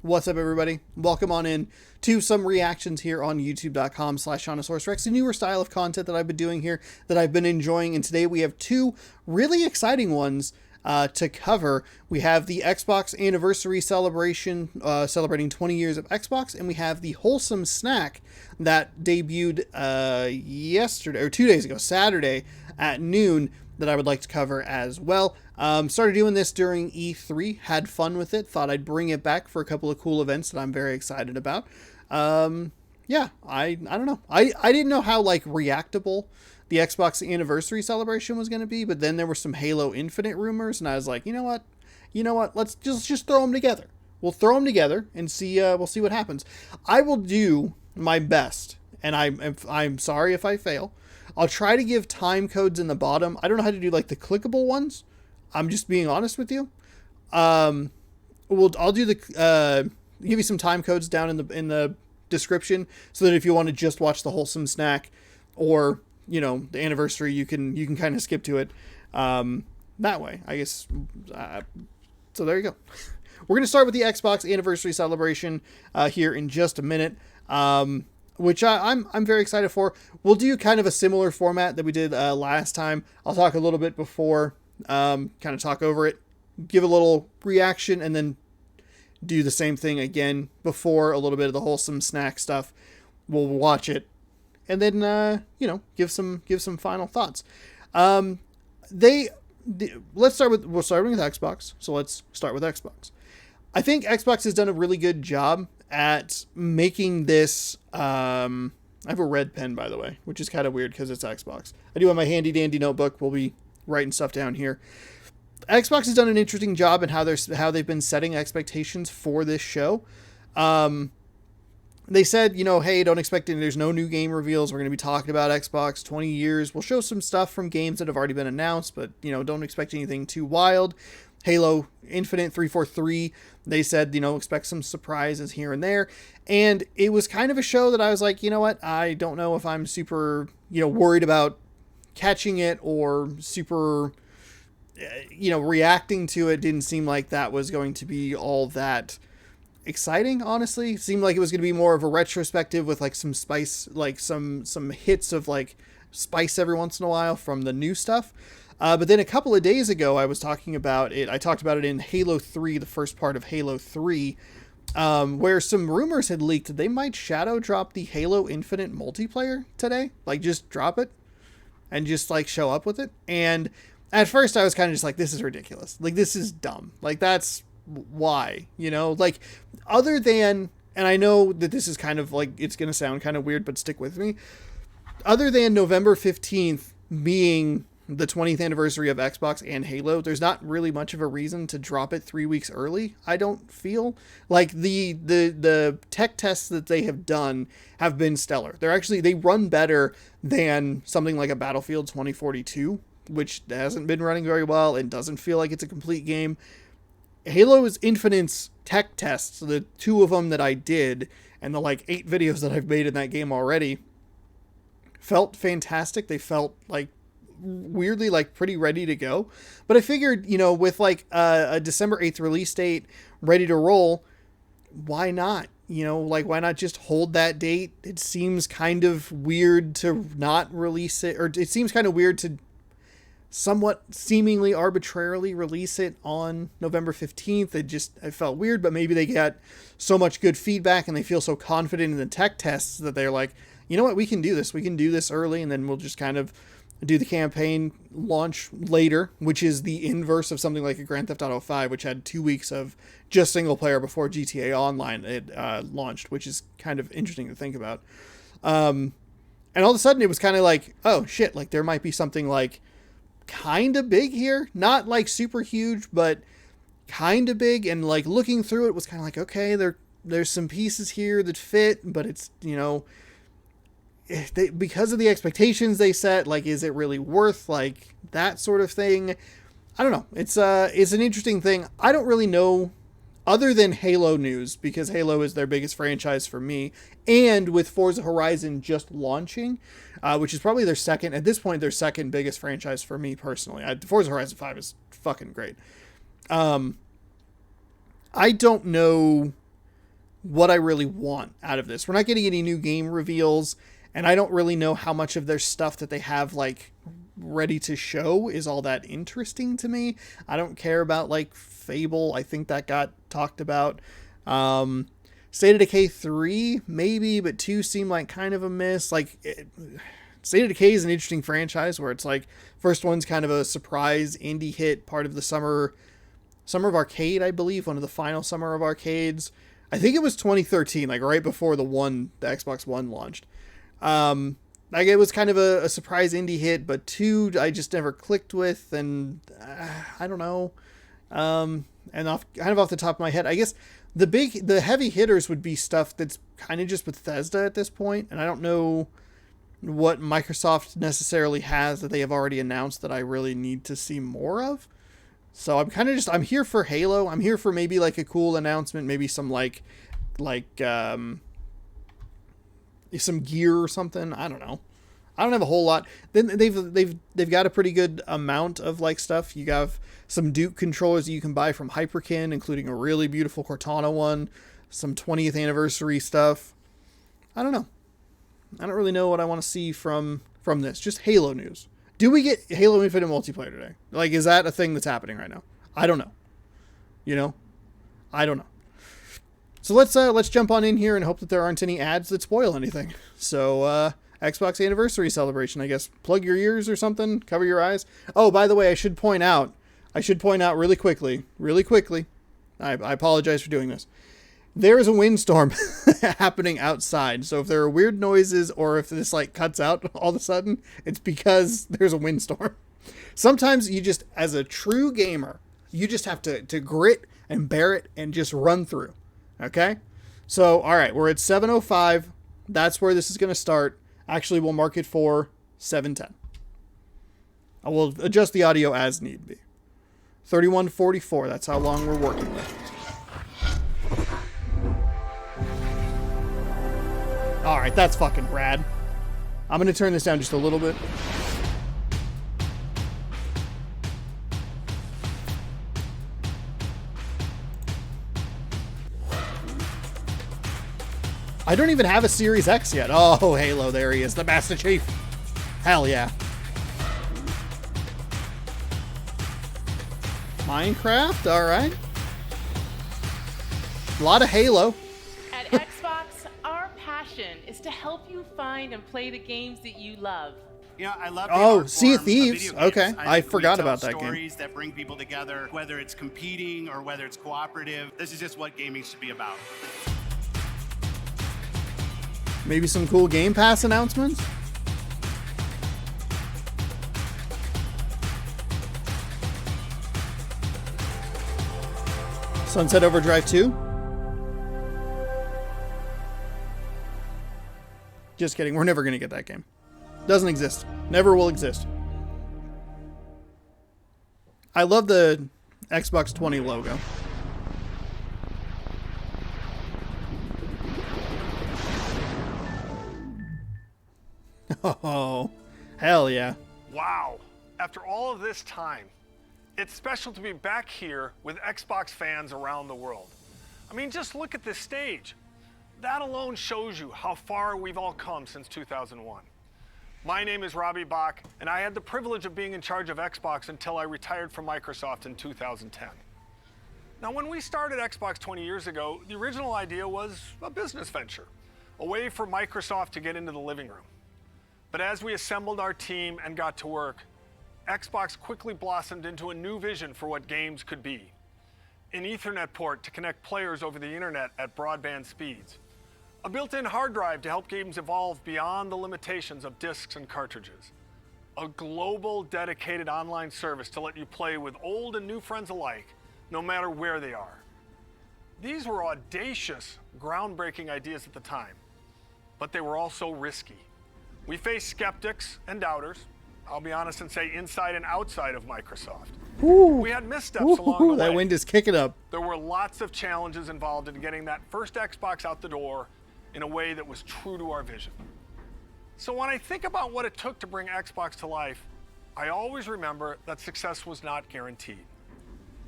What's up, everybody? Welcome on in to some reactions here on youtube.com/ShaunosaurusRex, a newer style of content that I've been doing here that I've been enjoying. And today we have two really exciting ones to cover. We have the Xbox anniversary celebration, celebrating 20 years of Xbox, and we have the Wholesome Snack that debuted yesterday, or 2 days ago, Saturday at noon, that I would like to cover as well. Started doing this during E3, had fun with it, thought I'd bring it back for a couple of cool events that I'm very excited about. Yeah, I don't know. I didn't know how like reactable the Xbox anniversary celebration was going to be, but then there were some Halo Infinite rumors, and I was like, you know what, let's just throw them together. We'll throw them together and see, we'll see what happens. I will do my best, and I'm sorry if I fail. I'll try to give time codes in the bottom. I don't know how to do like the clickable ones. I'm just being honest with you. I'll do the give you some time codes down in the description, so that if you want to just watch the Wholesome Snack or the anniversary, you can kind of skip to it that way, I guess. So there you go. We're gonna start with the Xbox anniversary celebration here in just a minute. Which I'm very excited for. We'll do kind of a similar format that we did last time. I'll talk a little bit before, kind of talk over it, give a little reaction, and then do the same thing again before a little bit of the Wholesome Snack stuff. We'll watch it, and then give some final thoughts. We'll start with Xbox. So let's start with Xbox. I think Xbox has done a really good job at making this. I have a red pen, by the way, which is kind of weird because it's Xbox. I do have my handy dandy notebook. We'll be writing stuff down here. Xbox has done an interesting job in how they've been setting expectations for this show. They said, hey, don't expect it. There's no new game reveals. We're going to be talking about Xbox 20 years. We'll show some stuff from games that have already been announced, but don't expect anything too wild. Halo Infinite 343, they said, expect some surprises here and there. And it was kind of a show that I was like, I don't know if I'm super, worried about catching it or super, reacting to it. Didn't seem like that was going to be all that exciting, honestly. It seemed like it was going to be more of a retrospective with like some spice, like some hits of like spice every once in a while from the new stuff. But then a couple of days ago, I was talking about it. I talked about it in Halo 3, the first part of Halo 3, where some rumors had leaked that they might shadow drop the Halo Infinite multiplayer today. Like, just drop it and just, like, show up with it. And at first, I was kind of just like, this is ridiculous. Like, this is dumb. Like, that's why, Like, other than, and I know that this is kind of, like, it's going to sound kind of weird, but stick with me. Other than November 15th being the 20th anniversary of Xbox and Halo, there's not really much of a reason to drop it 3 weeks early. I don't feel like the tech tests that they have done have been stellar. They run better than something like a Battlefield 2042, which hasn't been running very well and doesn't feel like it's a complete game. Halo Infinite's tech tests, the two of them that I did, and the like 8 videos that I've made in that game already, felt fantastic. They felt like weirdly like pretty ready to go, but I figured with like a December 8th release date ready to roll, why not why not just hold that date? It seems kind of weird to not release it, or it seems kind of weird to somewhat seemingly arbitrarily release it on November 15th. It felt weird, but maybe they got so much good feedback and they feel so confident in the tech tests that they're like, we can do this early, and then we'll just kind of do the campaign launch later, which is the inverse of something like a Grand Theft Auto 5, which had 2 weeks of just single player before GTA Online launched, which is kind of interesting to think about. And all of a sudden it was kind of like, oh shit, like there might be something like kind of big here, not like super huge, but kind of big. And like looking through it was kind of like, okay, there's some pieces here that fit, but it's, because of the expectations they set, like, is it really worth like that sort of thing? I don't know. It's an interesting thing. I don't really know other than Halo news, because Halo is their biggest franchise for me. And with Forza Horizon just launching, which is probably their second biggest franchise for me personally. Forza Horizon 5 is fucking great. I don't know what I really want out of this. We're not getting any new game reveals, and I don't really know how much of their stuff that they have like ready to show is all that interesting to me. I don't care about like Fable. I think that got talked about. State of Decay 3 maybe, but 2 seemed like kind of a miss. State of Decay is an interesting franchise where it's like first one's kind of a surprise indie hit, part of the summer of Arcade, I believe, one of the final summer of arcades. I think it was 2013, like right before the Xbox One launched. Like it was kind of a surprise indie hit, but 2 I just never clicked with, and I don't know. And off the top of my head, I guess the heavy hitters would be stuff that's kind of just Bethesda at this point, and I don't know what Microsoft necessarily has that they have already announced that I really need to see more of. So I'm here for Halo. I'm here for maybe like a cool announcement, maybe some like some gear or something. I don't know. I don't have a whole lot. Then they've got a pretty good amount of like stuff. You have some Duke controllers that you can buy from Hyperkin, including a really beautiful Cortana one, some 20th anniversary stuff. I don't know. I don't really know what I want to see from this. Just Halo news. Do we get Halo Infinite multiplayer today? Like, is that a thing that's happening right now? I don't know. I don't know. So let's jump on in here and hope that there aren't any ads that spoil anything. So Xbox anniversary celebration, I guess. Plug your ears or something. Cover your eyes. Oh, by the way, I should point out really quickly. I apologize for doing this. There is a windstorm happening outside. So if there are weird noises or if this like cuts out all of a sudden, it's because there's a windstorm. Sometimes you just, as a true gamer, you just have to grit and bear it and just run through. Okay? So, all right, we're at 7:05. That's where this is going to start. Actually, we'll mark it for 7:10. I will adjust the audio as need be. 31:44. That's how long we're working with. All right, that's fucking rad. I'm going to turn this down just a little bit. I don't even have a Series X yet. Oh, Halo, there he is, the Master Chief. Hell yeah. Minecraft, all right. A lot of Halo. At Xbox, our passion is to help you find and play the games that you love. Yeah, I love. Oh, Sea of Thieves. Okay, I forgot about that game. Stories that bring people together, whether it's competing or whether it's cooperative. This is just what gaming should be about. Maybe some cool Game Pass announcements? Sunset Overdrive 2? Just kidding. We're never going to get that game. Doesn't exist. Never will exist. I love the Xbox 20 logo. Oh, hell yeah. Wow. After all of this time, it's special to be back here with Xbox fans around the world. I mean, just look at this stage. That alone shows you how far we've all come since 2001. My name is Robbie Bach, and I had the privilege of being in charge of Xbox until I retired from Microsoft in 2010. Now, when we started Xbox 20 years ago, the original idea was a business venture, a way for Microsoft to get into the living room. But as we assembled our team and got to work, Xbox quickly blossomed into a new vision for what games could be. An Ethernet port to connect players over the internet at broadband speeds. A built-in hard drive to help games evolve beyond the limitations of discs and cartridges. A global dedicated online service to let you play with old and new friends alike, no matter where they are. These were audacious, groundbreaking ideas at the time, but they were also risky. We faced skeptics and doubters, I'll be honest and say inside and outside of Microsoft. Ooh. We had missteps along the way. That wind is kicking up. There were lots of challenges involved in getting that first Xbox out the door in a way that was true to our vision. So when I think about what it took to bring Xbox to life, I always remember that success was not guaranteed.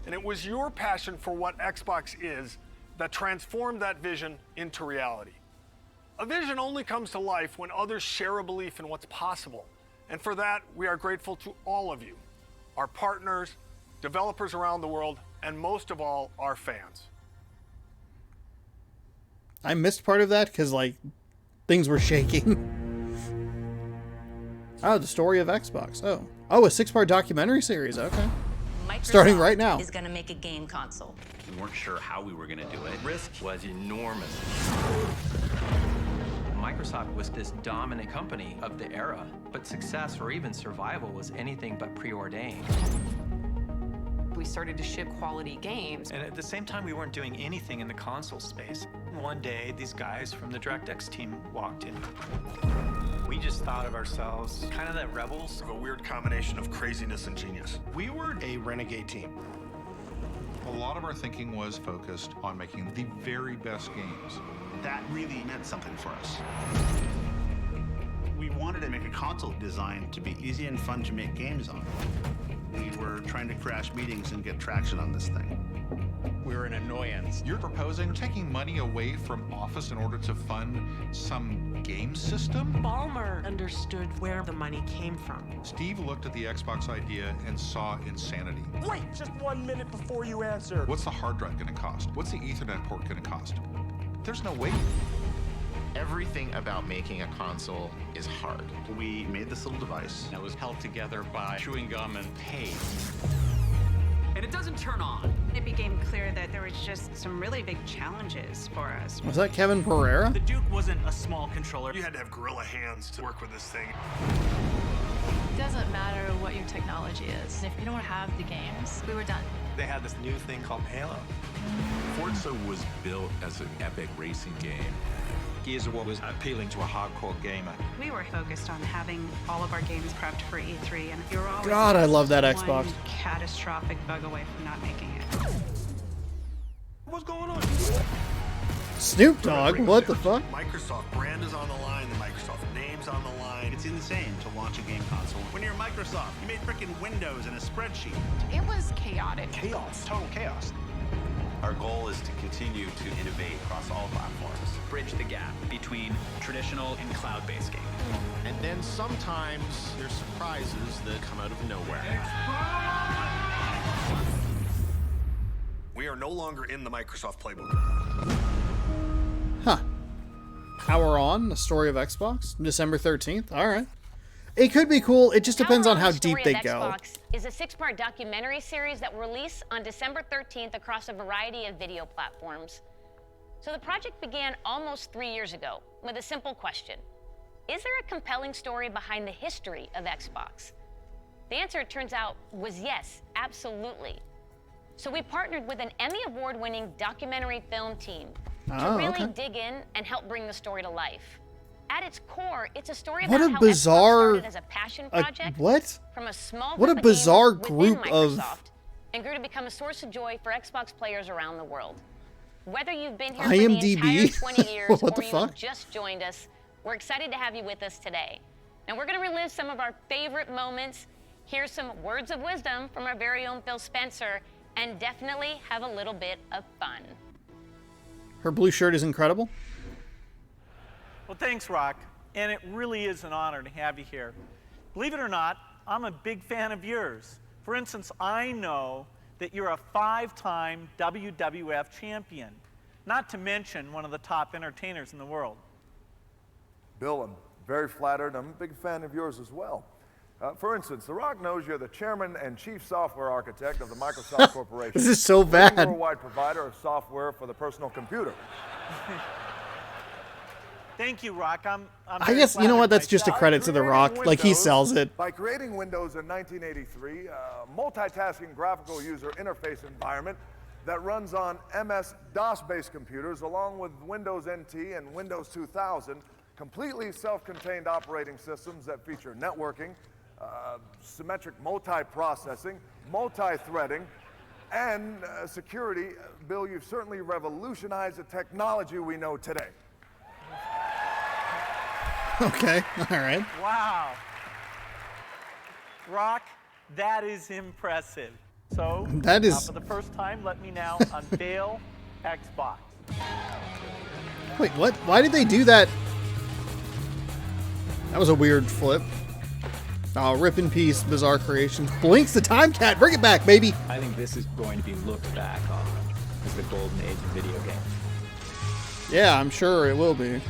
And it was your passion for what Xbox is that transformed that vision into reality. A vision only comes to life when others share a belief in what's possible. And for that, we are grateful to all of you, our partners, developers around the world, and most of all, our fans. I missed part of that because, like, things were shaking. Oh, the story of Xbox. Oh, a 6-part documentary series. Okay. Microsoft Starting right now. is going to make a game console. We weren't sure how we were going to do it. Risk was enormous. Microsoft was this dominant company of the era, but success or even survival was anything but preordained. We started to ship quality games. And at the same time, we weren't doing anything in the console space. One day, these guys from the DirectX team walked in. We just thought of ourselves kind of the rebels. A weird combination of craziness and genius. We were a renegade team. A lot of our thinking was focused on making the very best games. That really meant something for us. We wanted to make a console designed to be easy and fun to make games on. We were trying to crash meetings and get traction on this thing. We were an annoyance. You're proposing taking money away from Office in order to fund some game system? Ballmer understood where the money came from. Steve looked at the Xbox idea and saw insanity. Wait just 1 minute before you answer. What's the hard drive going to cost? What's the Ethernet port going to cost? There's no way. Everything about making a console is hard. We made this little device That was held together by chewing gum and paste. And it doesn't turn on. It became clear that there was just some really big challenges for us. Was that Kevin Pereira? The Duke wasn't a small controller. You had to have gorilla hands to work with this thing. It doesn't matter what your technology is. If you don't have the games, we were done. They had this new thing called Halo. Forza was built as an epic racing game. Gears of War was appealing to a hardcore gamer. We were focused on having all of our games prepped for E3, and you're always God, I love that one Xbox. catastrophic bug away from not making it. What's going on? Snoop Dogg? What the fuck? Microsoft brand is on the line, the Microsoft name's on the line. It's insane to launch a game console. When you're Microsoft, you made frickin' Windows and a spreadsheet. It was chaotic. Chaos, total chaos. Our goal is to continue to innovate across all platforms. Bridge the gap between traditional and cloud-based gaming. And then sometimes there's surprises that come out of nowhere. We are no longer in the Microsoft playbook. Huh. Power On, the story of Xbox, December 13th. All right. It could be cool. It just depends on how deep they go. Xbox is a 6-part documentary series that will release on December 13th across a variety of video platforms. So the project began almost 3 years ago with a simple question. Is there a compelling story behind the history of Xbox? The answer, it turns out, was yes, absolutely. So we partnered with an Emmy Award-winning documentary film team to really dig in and help bring the story to life. At its core, it's a story about how Xbox started as a passion project from a small group of gamers within Microsoft and grew to become a source of joy for Xbox players around the world. Whether you've been here for the entire 20 years or you've just joined us, we're excited to have you with us today. Now we're going to relive some of our favorite moments, hear some words of wisdom from our very own Phil Spencer, and definitely have a little bit of fun. Her blue shirt is incredible. Well, thanks, Rock. And it really is an honor to have you here. Believe it or not, I'm a big fan of yours. For instance, I know that you're a 5-time WWF champion, not to mention one of the top entertainers in the world. Bill, I'm very flattered. I'm a big fan of yours as well. For instance, The Rock knows you're the chairman and chief software architect of the Microsoft Corporation. This is so bad. A worldwide provider of software for the personal computer. Thank you, Rock. I guess, you know what, that's just a credit to The Rock. Like, he sells it. By creating Windows in 1983, a multitasking graphical user interface environment that runs on MS-DOS-based computers along with Windows NT and Windows 2000, completely self-contained operating systems that feature networking, symmetric multi-processing, multi-threading, and security. Bill, you've certainly revolutionized the technology we know today. Okay, all right. Wow. Rock, that is impressive. So, that is... for the first time, let me now unveil Xbox. Wait, what? Why did they do that? That was a weird flip. Oh, rip in peace, Bizarre Creations. Blinks the Time Cat. Bring it back, baby. I think this is going to be looked back on as the golden age of video games. Yeah, I'm sure it will be.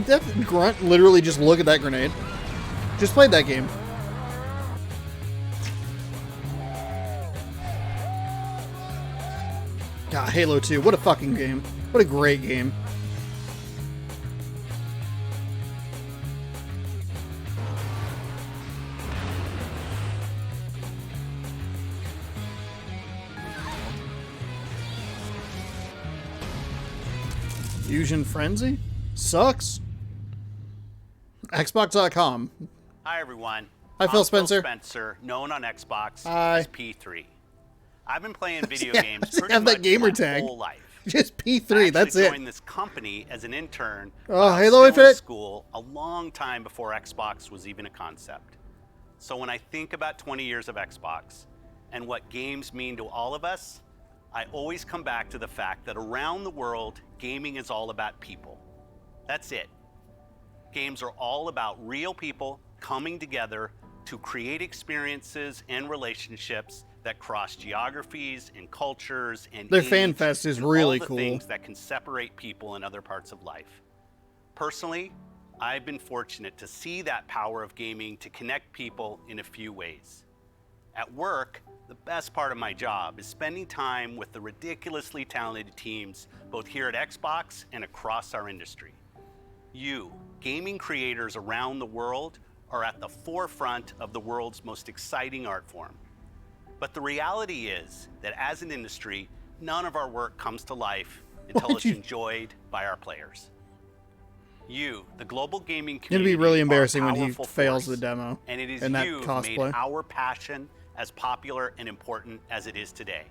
That grunt literally just look at that grenade. Just played that game. God, Halo 2. What a fucking game. What a great game. Fusion Frenzy? Sucks. Xbox.com. Hi, everyone. Hi, Phil Spencer. Spencer, known on Xbox Hi. as P3. I've been playing video games pretty have much that gamer my tag. whole life. Just P3, that's I it. joined this company as an intern Oh, while I was Halo still in Infinite. school a long time before Xbox was even a concept. So when I think about 20 years of Xbox and what games mean to all of us, I always come back to the fact that around the world, gaming is all about people. That's it. Games are all about real people coming together to create experiences and relationships that cross geographies and cultures and Their age fan fest is and really all the cool. things that can separate people in other parts of life. Personally, I've been fortunate to see that power of gaming to connect people in a few ways. At work, the best part of my job is spending time with the ridiculously talented teams both here at Xbox and across our industry. You, gaming creators around the world, are at the forefront of the world's most exciting art form. But the reality is that as an industry, none of our work comes to life until it's enjoyed by our players. You, the global gaming community, It'd be really are a embarrassing when he powerful fails force, the demo and it is in that you who've cosplay. made our passion as popular and important as it is today.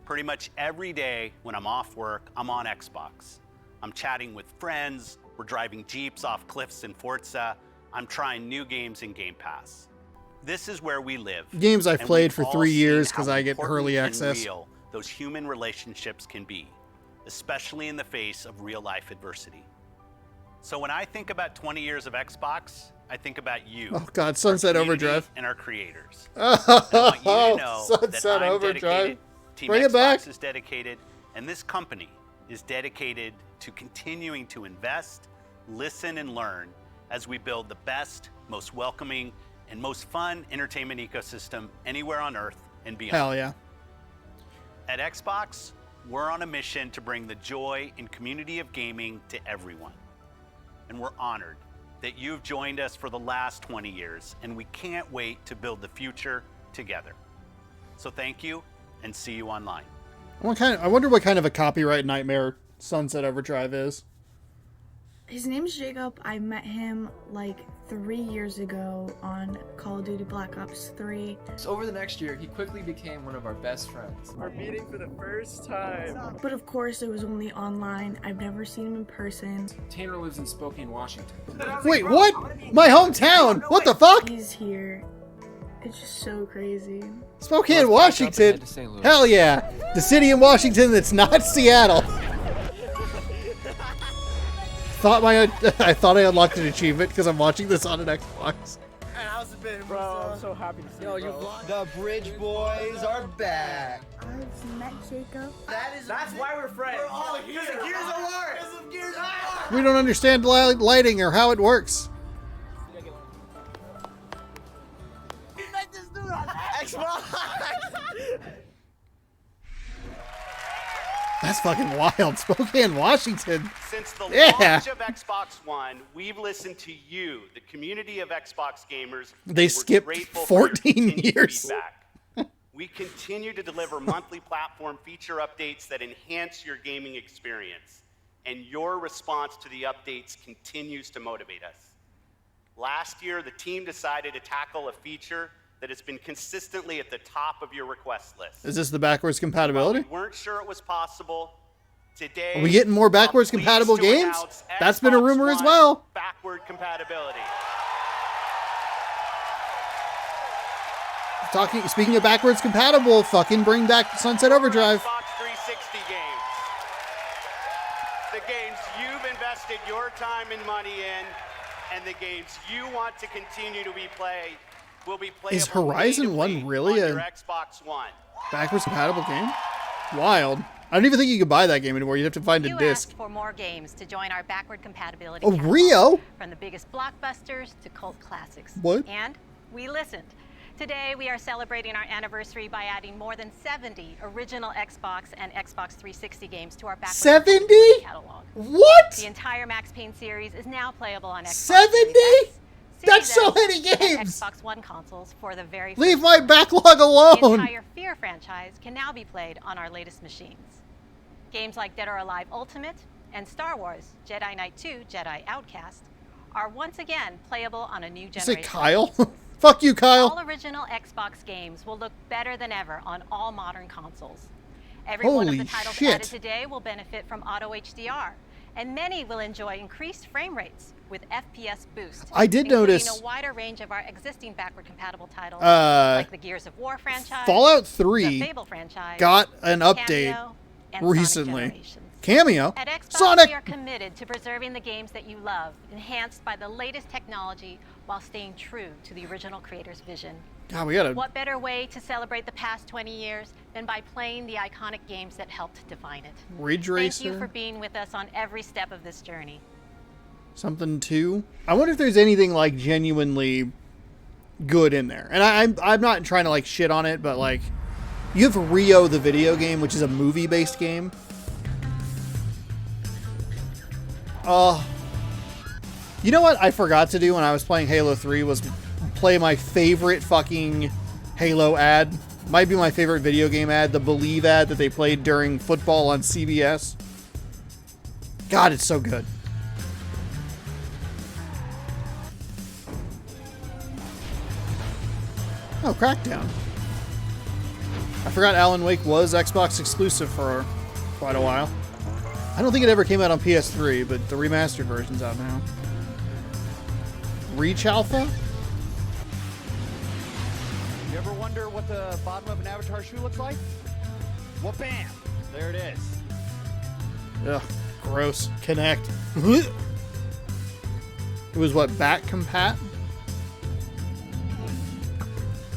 Pretty much every day when I'm off work, I'm on Xbox. I'm chatting with friends, we're driving Jeeps off cliffs in Forza, I'm trying new games in Game Pass. This is where we live. Games I've and played we've for all 3 years seen because how I get important early and access. real those human relationships can be, especially in the face of real life adversity. So when I think about 20 years of Xbox, I think about you. Oh God, Sunset our community, Overdrive. and our creators. Oh, I want you to know Sunset that I'm Overdrive. dedicated, Team Bring Xbox it back. is dedicated, and this company is dedicated to continuing to invest, listen, and learn as we build the best, most welcoming, and most fun entertainment ecosystem anywhere on Earth and beyond. Hell yeah. At Xbox, we're on a mission to bring the joy and community of gaming to everyone. And we're honored that you've joined us for the last 20 years, and we can't wait to build the future together. So thank you, and see you online. I wonder what kind of a copyright nightmare Sunset Overdrive is. His name's Jacob. I met him like 3 years ago on Call of Duty Black Ops 3. So over the next year, he quickly became one of our best friends. We're meeting for the first time. But of course, it was only online. I've never seen him in person. Tanner lives in Spokane, Washington. Wait, what? My hometown? What the fuck? He's here. It's just so crazy. Spokane, Washington? Hell yeah. The city in Washington that's not Seattle. I thought I unlocked an achievement because I'm watching this on an Xbox. Hey, how's it been, bro? I'm so happy to see you. The Bridge Boys are back. I've met Jacob. That's why we're friends. We're all here. Because of Gears of War. Because of Gears of War. We don't understand lighting or how it works. You met this dude on Xbox. That's fucking wild. Spokane, Washington. Since the Yeah. launch of Xbox One, we've listened to you, the community of Xbox gamers. They and we're skipped grateful for your 14 continued years. feedback. We continue to deliver monthly platform feature updates that enhance your gaming experience, and your response to the updates continues to motivate us. Last year, the team decided to tackle a feature that has been consistently at the top of your request list. Is this the backwards compatibility? We weren't sure it was possible. Today, Are we getting more backwards I'm pleased compatible to games? announce That's been a Xbox rumor as One well. Backward compatibility. Speaking of backwards compatible, fucking bring back Sunset Overdrive. Xbox time and money in, and the games you want to continue to be played will be playable. Is Horizon 1 really on a your Xbox One. backwards compatible game? Wild. I don't even think you could buy that game anymore. You'd have to find a disc. For more games to join our backward compatibility. Oh, catalog, Rio? From the biggest blockbusters to cult classics. What? And we listened. Today we are celebrating our anniversary by adding more than 70 original Xbox and Xbox 360 games to our backward 70? compatibility catalog. What? The entire Max Payne series is now playable on Xbox 70? That's so Series many X, and games. Xbox One consoles for the very first Leave my time. backlog The alone. entire Fear franchise can now be played on our latest machines. Games like Dead or Alive Ultimate and Star Wars Jedi Knight 2 Jedi Outcast are once again playable on a new You generation. say Kyle? Fuck you, Kyle. All original Xbox games will look better than ever on all modern consoles. Every one of Holy the titles shit. added today will benefit from Auto HDR, and many will enjoy increased frame rates with FPS boost. I did including notice- a wider range of our existing backward compatible titles, Uh, like the Gears of War franchise, Fallout 3 the Fable franchise, got an update Cameo, and Sonic recently. Generations. Cameo? At Xbox, Sonic! we are committed to preserving the games that you love, enhanced by the latest technology while staying true to the original creator's vision. God, we gotta... What better way to celebrate the past 20 years than by playing the iconic games that helped define it? Ridge Thank you Racer? for being with us on every step of this journey. Something 2. I wonder if there's anything like genuinely good in there. And I'm not trying to like shit on it, but like you have Rio the video game, which is a movie-based game. You know what I forgot to do when I was playing Halo 3 was play my favorite fucking Halo ad. Might be my favorite video game ad, the Believe ad that they played during football on CBS. God, it's so good. Oh, Crackdown. I forgot Alan Wake was Xbox exclusive for quite a while. I don't think it ever came out on PS3, but the remastered version's out now. Reach Alpha? You ever wonder what the bottom of an Avatar shoe looks like? Well, bam! There it is. Ugh, gross. Connect. It was what, back compat?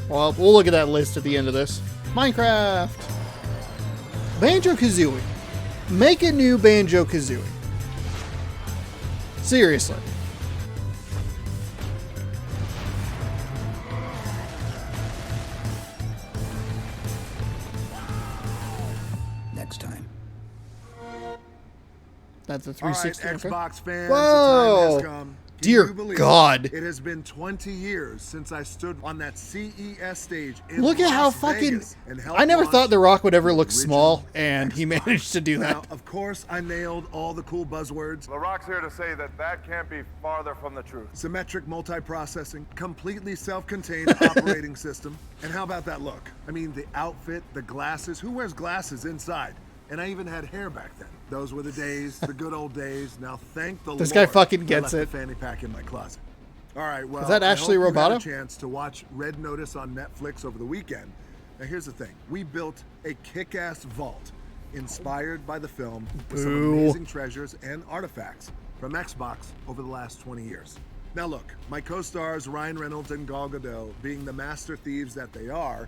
Well, we'll look at that list at the end of this. Minecraft. Banjo-Kazooie. Make a new Banjo-Kazooie. Seriously. Next time. That's a All right, 360. okay. Xbox fans, Whoa. the time has come. Can Dear you believe God. It has been 20 years since I stood on that CES stage in Look at how Las fucking... Vegas and helped I never launch thought The Rock would ever look the small, and he managed to do Now, that. of course, I nailed all the cool buzzwords. The Rock's here to say that that can't be farther from the truth. Symmetric multiprocessing, completely self-contained operating system. And how about that look? I mean, the outfit, the glasses. Who wears glasses inside? And I even had hair back then. Those were the days, the good old days. Now, thank the Lord. This guy fucking I gets left it. the fanny pack in my closet. All right, well, Is that Ashley I hope you had Roboto? a chance to watch Red Notice on Netflix over the weekend. Now, here's the thing. We built a kick-ass vault inspired by the film with some Boo. amazing treasures and artifacts from Xbox over the last 20 years. Now look, my co-stars Ryan Reynolds and Gal Gadot, being the master thieves that they are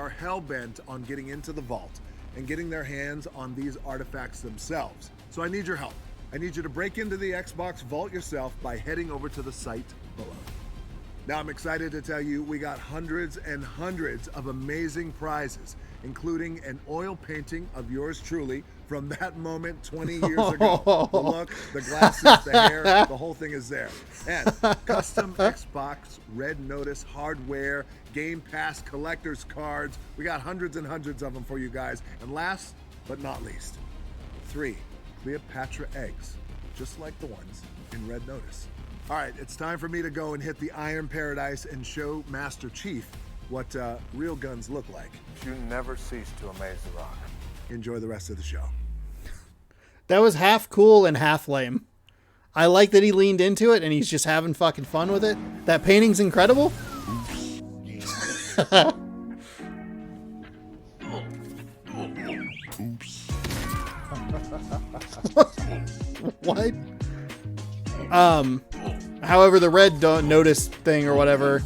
hell-bent on getting into the vault and getting their hands on these artifacts themselves. So I need your help. I need you to break into the Xbox vault yourself by heading over to the site below. Now I'm excited to tell you we got hundreds and hundreds of amazing prizes, including an oil painting of yours truly from that moment 20 years ago. The look, the glasses, the hair, the whole thing is there. And custom Xbox Red Notice hardware, Game Pass collector's cards. We got hundreds and hundreds of them for you guys. And last but not least, 3 Cleopatra eggs, just like the ones in Red Notice. All right, it's time for me to go and hit the Iron Paradise and show Master Chief what real guns look like. You never cease to amaze the Rock. Enjoy the rest of the show. That was half cool and half lame. I like that he leaned into it and he's just having fucking fun with it. That painting's incredible. What? However, the red don't notice thing or whatever,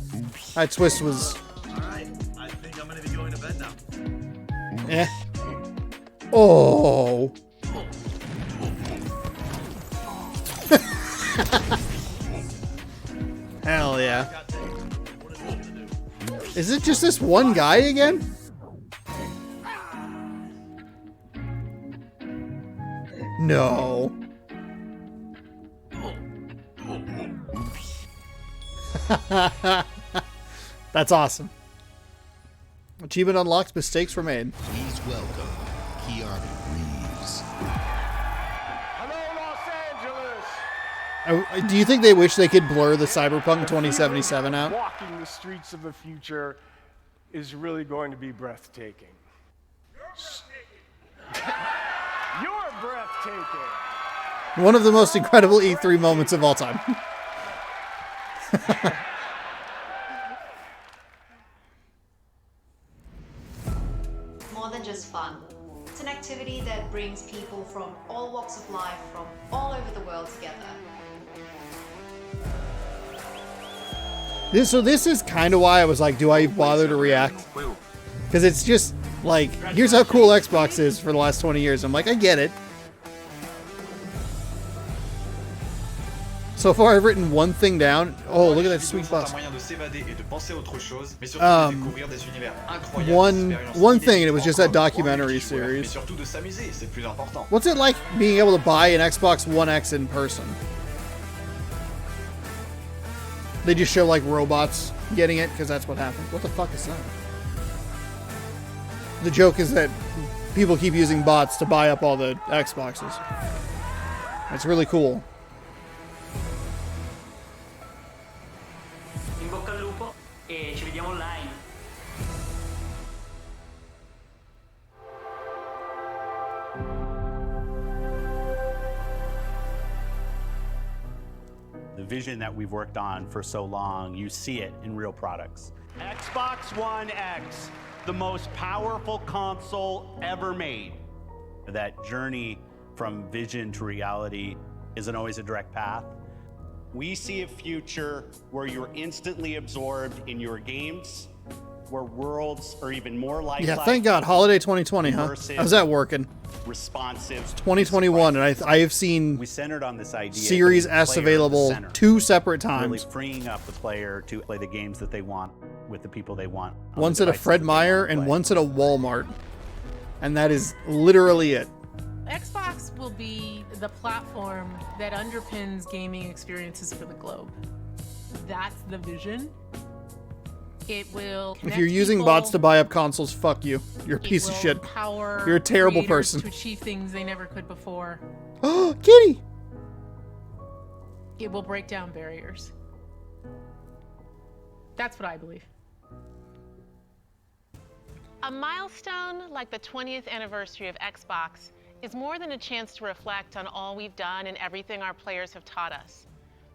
that twist was... Alright, I think I'm gonna be going to bed now. Eh. Oh. Hell yeah. Is it just this one guy again? No. That's awesome. Achievement unlocked, mistakes were made. Please welcome Keanu Reeves. Do you think they wish they could blur the Cyberpunk 2077 out? Walking the streets of the future is really going to be breathtaking. You're breathtaking. One of the most incredible E3 moments of all time. More than just fun. It's an activity that brings people from all walks of life, from all over the world together. So this is kind of why I was like, do I bother to react? Because it's just like, here's how cool Xbox is for the last 20 years. I'm like, I get it. So far, I've written one thing down. Oh, look at that sweet bus. One thing, and it was just that documentary series. What's it like being able to buy an Xbox One X in person? They just show like robots getting it because that's what happened. What the fuck is that? The joke is that people keep using bots to buy up all the Xboxes. That's really cool. In bocca al lupo e ci vediamo online. The vision that we've worked on for so long, you see it in real products. Xbox One X, the most powerful console ever made. That journey from vision to reality isn't always a direct path. We see a future where you're instantly absorbed in your games, where worlds are even more lifelike. Yeah, thank God. Holiday 2020, huh? How's that working? Responsive. 2021, and I have seen we centered on this idea Series S available 2 separate times. Really freeing up the player to play the games that they want with the people they want. Once at a Fred Meyer and once at a Walmart. And that is literally it. Xbox will be the platform that underpins gaming experiences for the globe. That's the vision. It will if you're using bots to buy up consoles, fuck you. You're a piece of shit. You're a terrible person. To achieve things they never could before. Oh, Kitty! It will break down barriers. That's what I believe. A milestone like the 20th anniversary of Xbox is more than a chance to reflect on all we've done and everything our players have taught us.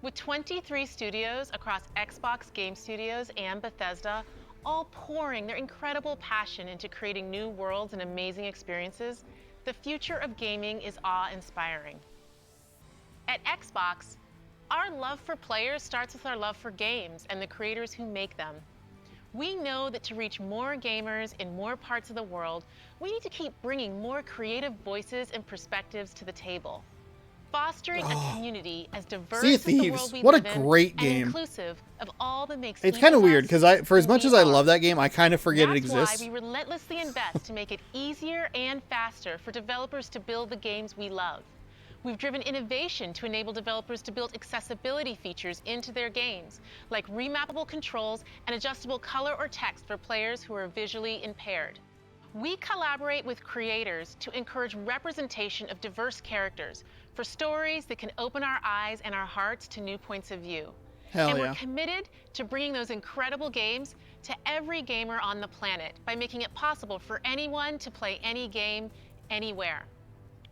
With 23 studios across Xbox Game Studios and Bethesda, all pouring their incredible passion into creating new worlds and amazing experiences, the future of gaming is awe-inspiring. At Xbox, our love for players starts with our love for games and the creators who make them. We know that to reach more gamers in more parts of the world, we need to keep bringing more creative voices and perspectives to the table. Fostering a community as diverse Sea of as the Thieves. world we What a live in great and game. inclusive of all that makes It's kind of each weird us because for as much who as we I are. love that game, I kind of forget it That's exists. why we relentlessly invest to make it easier and faster for developers to build the games we love. We've driven innovation to enable developers to build accessibility features into their games, like remappable controls and adjustable color or text for players who are visually impaired. We collaborate with creators to encourage representation of diverse characters for stories that can open our eyes and our hearts to new points of view. Hell and yeah. we're committed to bringing those incredible games to every gamer on the planet by making it possible for anyone to play any game, anywhere.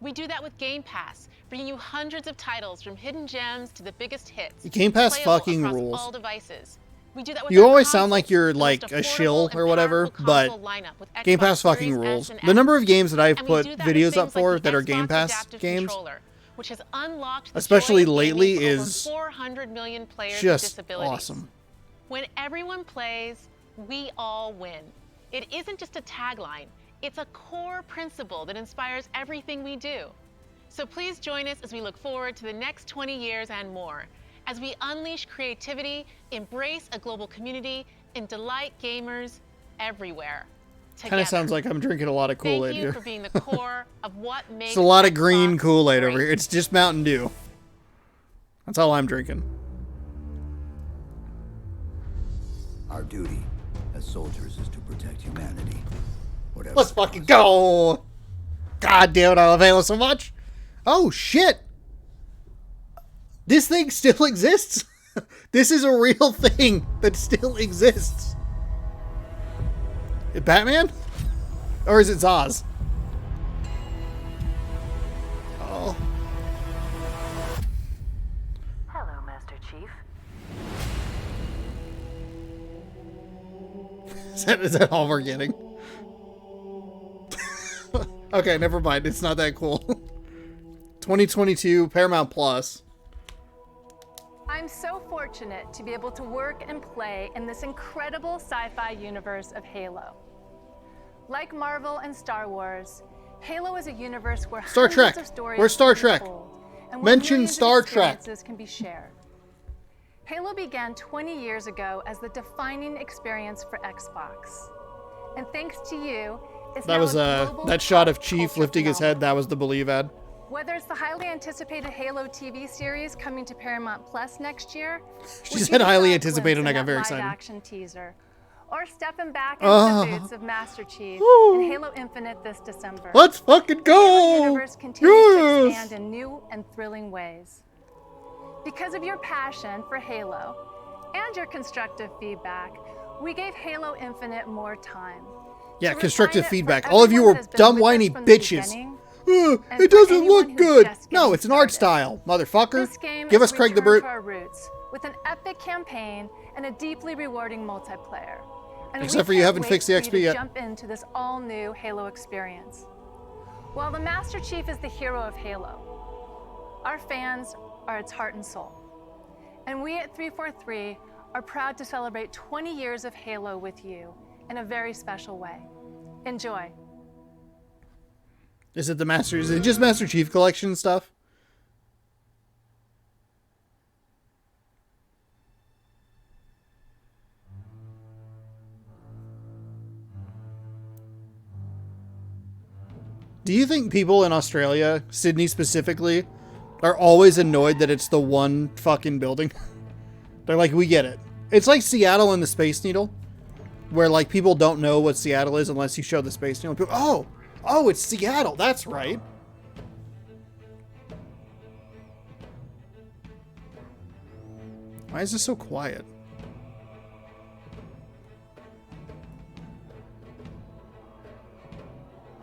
We do that with Game Pass, bringing you hundreds of titles from hidden gems to the biggest hits. Game Pass playable fucking across rules. all devices. We do that with You our always sound consoles, like you're the like most a affordable shill and or whatever, powerful but console lineup with Game Xbox Pass fucking Series rules. S and The number X. of games that I've And we put do that with videos things up like for the that are Game Xbox Pass Adaptive games Controller, which has unlocked the especially joy of lately, gaming for is over 400 million players with just disabilities. awesome. When everyone plays, we all win. It isn't just a tagline, it's a core principle that inspires everything we do. So please join us as we look forward to the next 20 years and more, as we unleash creativity, embrace a global community, and delight gamers everywhere. Kind of sounds like I'm drinking a lot of Kool-Aid Thank you here. for being the core of what makes It's a lot of green Xbox Kool-Aid great. over here. It's just Mountain Dew. That's all I'm drinking. Our duty as soldiers is to protect humanity. Whatever. Let's fucking go! God damn it, I love Halo so much. Oh, shit! This thing still exists? This is a real thing that still exists. Batman? Or is it Zaz? Oh. Hello, Master Chief. Is that all we're getting? Okay, never mind. It's not that cool. 2022 Paramount Plus. I'm so fortunate to be able to work and play in this incredible sci-fi universe of Halo. Like Marvel and Star Wars, Halo is a universe where Star Trek. hundreds of stories Where's Star can be Trek? told, and where Mention millions of Star Trek. experiences can be shared. Halo began 20 years ago as the defining experience for Xbox. And thanks to you, it's That now was a global that shot of pop Chief culture lifting his head. That was the Believe ad. Whether it's the highly anticipated Halo TV series coming to Paramount Plus next year, She which said you highly saw a anticipated, and I glimpse got in very that excited. live-action teaser, or stepping back into Ah. the boots of Master Chief Woo. in Halo Infinite this December. Let's fucking The Halo go! universe continues to Yes! expand in new and thrilling ways. Because of your passion for Halo and your constructive feedback, we gave Halo Infinite more time. Yeah, To constructive refine it for feedback. All of you everyone were that has been dumb, with us whiny from the bitches. beginning, It and for doesn't anyone look who's good. just No, getting it's an art started. style, motherfucker. This game Give is us a Craig the return Bird. to our roots with an epic campaign and a deeply rewarding multiplayer. And Except we for you can't haven't wait fixed the for XP you to yet. Jump into this all-new Halo experience. While the Master Chief is the hero of Halo, our fans are its heart and soul. And we at 343 are proud to celebrate 20 years of Halo with you in a very special way. Enjoy. Is it the Master? Is it just Master Chief Collection stuff? Do you think people in Australia, Sydney specifically, are always annoyed that it's the one fucking building? They're like, we get it. It's like Seattle and the Space Needle, where like people don't know what Seattle is unless you show the Space Needle. People, oh, it's Seattle. That's right. Why is this so quiet?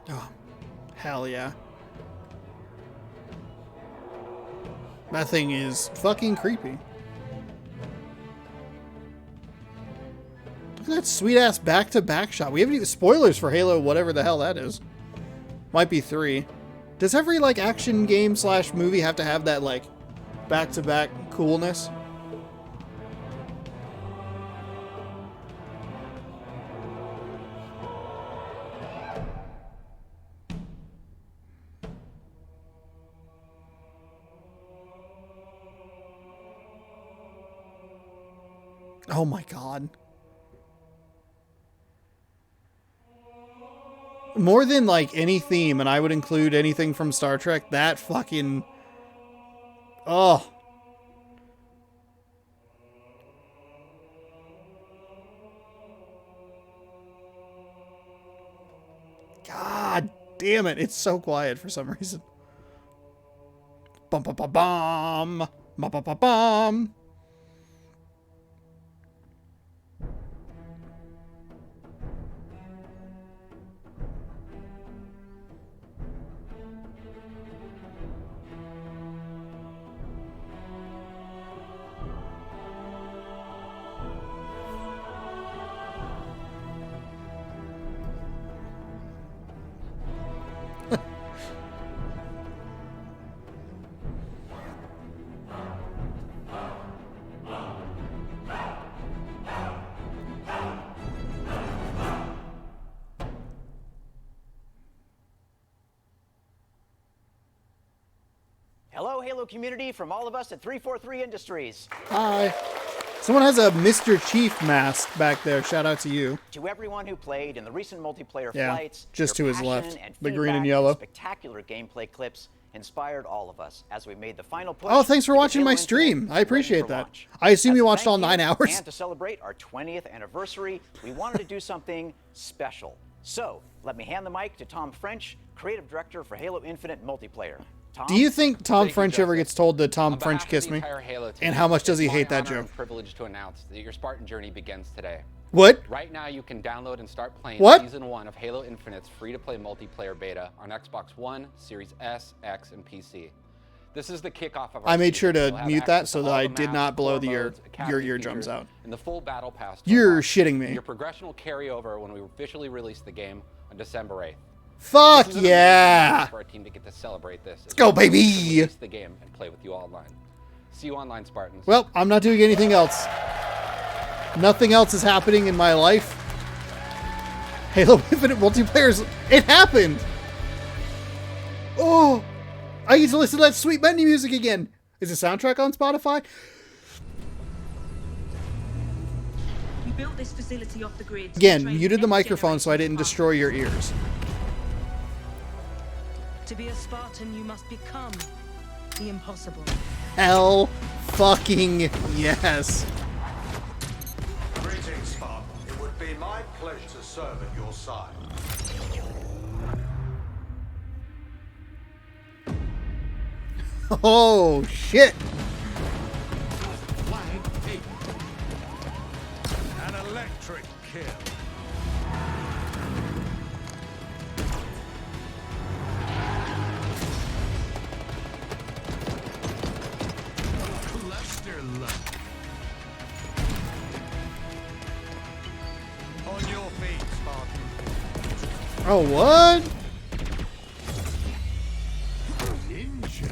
Oh, hell yeah. That thing is fucking creepy. Look at that sweet ass back-to-back shot. We haven't even spoilers for Halo, whatever the hell that is. Might be 3. Does every like action game / movie have to have that like back-to-back coolness? Oh my god. More than like any theme, and I would include anything from Star Trek, that fucking... Oh. God damn it, it's so quiet for some reason. Bum bum bum bum. Bum bum bum bum. Halo community from all of us at 343 Industries. Hi. Someone has a Mr. Chief mask back there. Shout out to you. To everyone who played in the recent multiplayer Yeah, flights, just your to his passion left, and the green and feedback yellow. Spectacular gameplay clips inspired all of us as we made the final push. Oh, thanks for to get watching Halo my Infinite stream. I ready appreciate for that. launch. I assume As you a watched all thank 9 you, hours. And to celebrate our 20th anniversary, we wanted to do something special. So, let me hand the mic to Tom French, creative director for Halo Infinite multiplayer. Tom? Do you think Tom French ever gets told to Tom On French behalf of kiss the me? entire Halo team, And how much does he it's my hate that honor joke? and privilege to announce that your Spartan journey begins today. What? Right now, you can download and start playing What? Season 1 of Halo Infinite's free-to-play multiplayer beta on Xbox One, Series S, X, and PC. This is the kickoff of our I made sure season. to You'll have mute that access so to that all I the did maps, not blow core your modes, academy eardrums features, out. and the full battle pass. You're shitting me. And your progression will carry over when we officially release the game on December 8th. Fuck This is an amazing yeah! chance for our team to get to celebrate this. Let's go, baby! Release the game and play with you online. See you online, Spartans. Well, I'm not doing anything else. Nothing else is happening in my life. Halo Infinite multiplayers, it happened! Oh! I get to listen to that sweet menu music again. Is the soundtrack on Spotify? We built this facility off the grid. Again, muted the microphone so I didn't destroy your ears. To be a Spartan, you must become the impossible. Hell fucking yes. Greetings, Spartan. It would be my pleasure to serve at your side. Oh, shit. Flag taken. An electric kill. Cluster lunch. On your feet, Spartan. Oh, what? Ninja.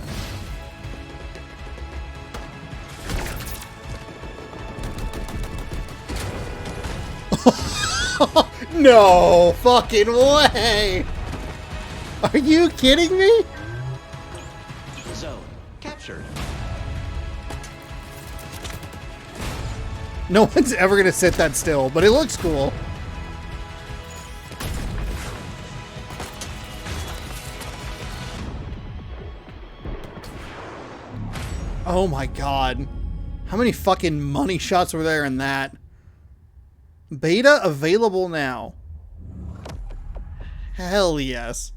No fucking way! Are you kidding me? Zone captured. No one's ever gonna sit that still, but it looks cool. Oh my god. How many fucking money shots were there in that? Beta available now. Hell yes.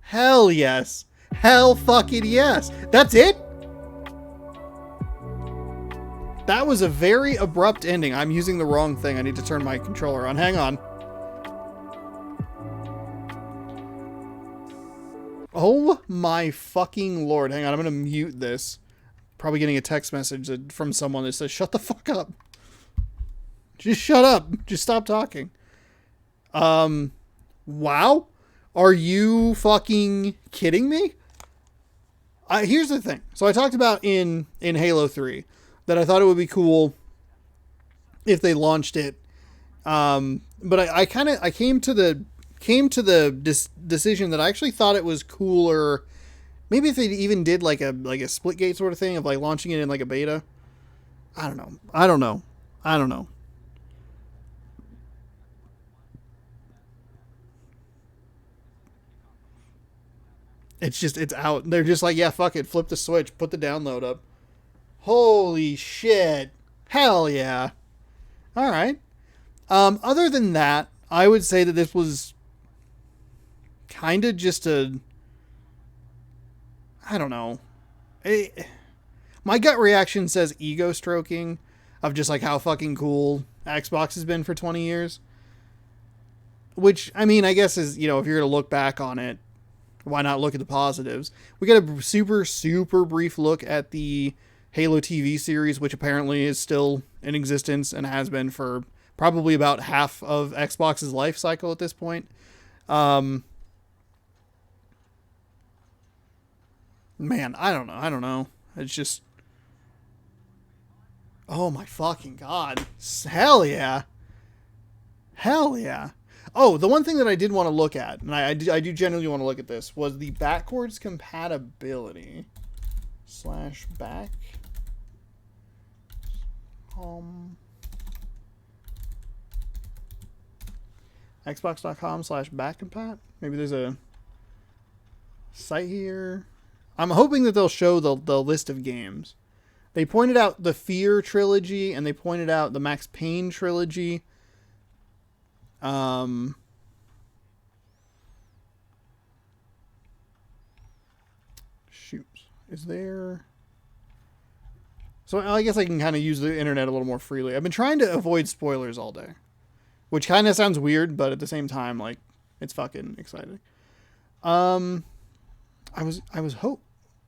Hell yes. Hell fucking yes. That's it? That was a very abrupt ending. I'm using the wrong thing. I need to turn my controller on. Hang on. Oh my fucking lord. Hang on, I'm gonna mute this. Probably getting a text message from someone that says, shut the fuck up. Just shut up. Just stop talking. Wow. Are you fucking kidding me? Here's the thing. So I talked about in Halo 3 that I thought it would be cool if they launched it. But I came to the decision that I actually thought it was cooler. Maybe if they even did like a Splitgate sort of thing of like launching it in like a beta. I don't know. It's out. They're just like, yeah, fuck it. Flip the switch. Put the download up. Holy shit. Hell yeah. All right. Other than that, I would say that this was kind of just a... I don't know. My gut reaction says ego stroking of just like how fucking cool Xbox has been for 20 years. Which, I mean, I guess is, you know, if you're going to look back on it, why not look at the positives? We got a super, super brief look at the Halo TV series, which apparently is still in existence and has been for probably about half of Xbox's life cycle at this point. Man, I don't know. It's just... Oh my fucking god. Hell yeah. Hell yeah. Oh, the one thing that I did want to look at, and I do genuinely want to look at this, was the backwards compatibility. Xbox.com/back. Xbox.com/backcompat. Maybe there's a site here. I'm hoping that they'll show the list of games. They pointed out the Fear trilogy and they pointed out the Max Payne trilogy. Shoot. Is there... So I guess I can kind of use the internet a little more freely. I've been trying to avoid spoilers all day, which kind of sounds weird, but at the same time, like, it's fucking exciting. I was hope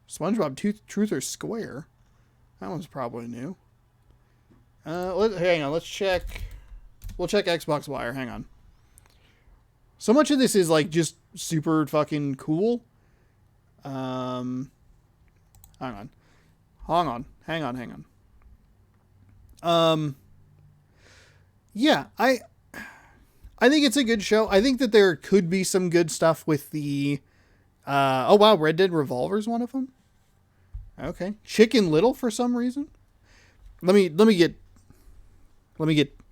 SpongeBob Truth or Square. That one's probably new. Hang on, let's check. We'll check Xbox Wire. Hang on. So much of this is like just super fucking cool. Hang on. Yeah, I think it's a good show. I think that there could be some good stuff with the oh wow, Red Dead Revolver is one of them. Okay. Chicken Little for some reason. Let me get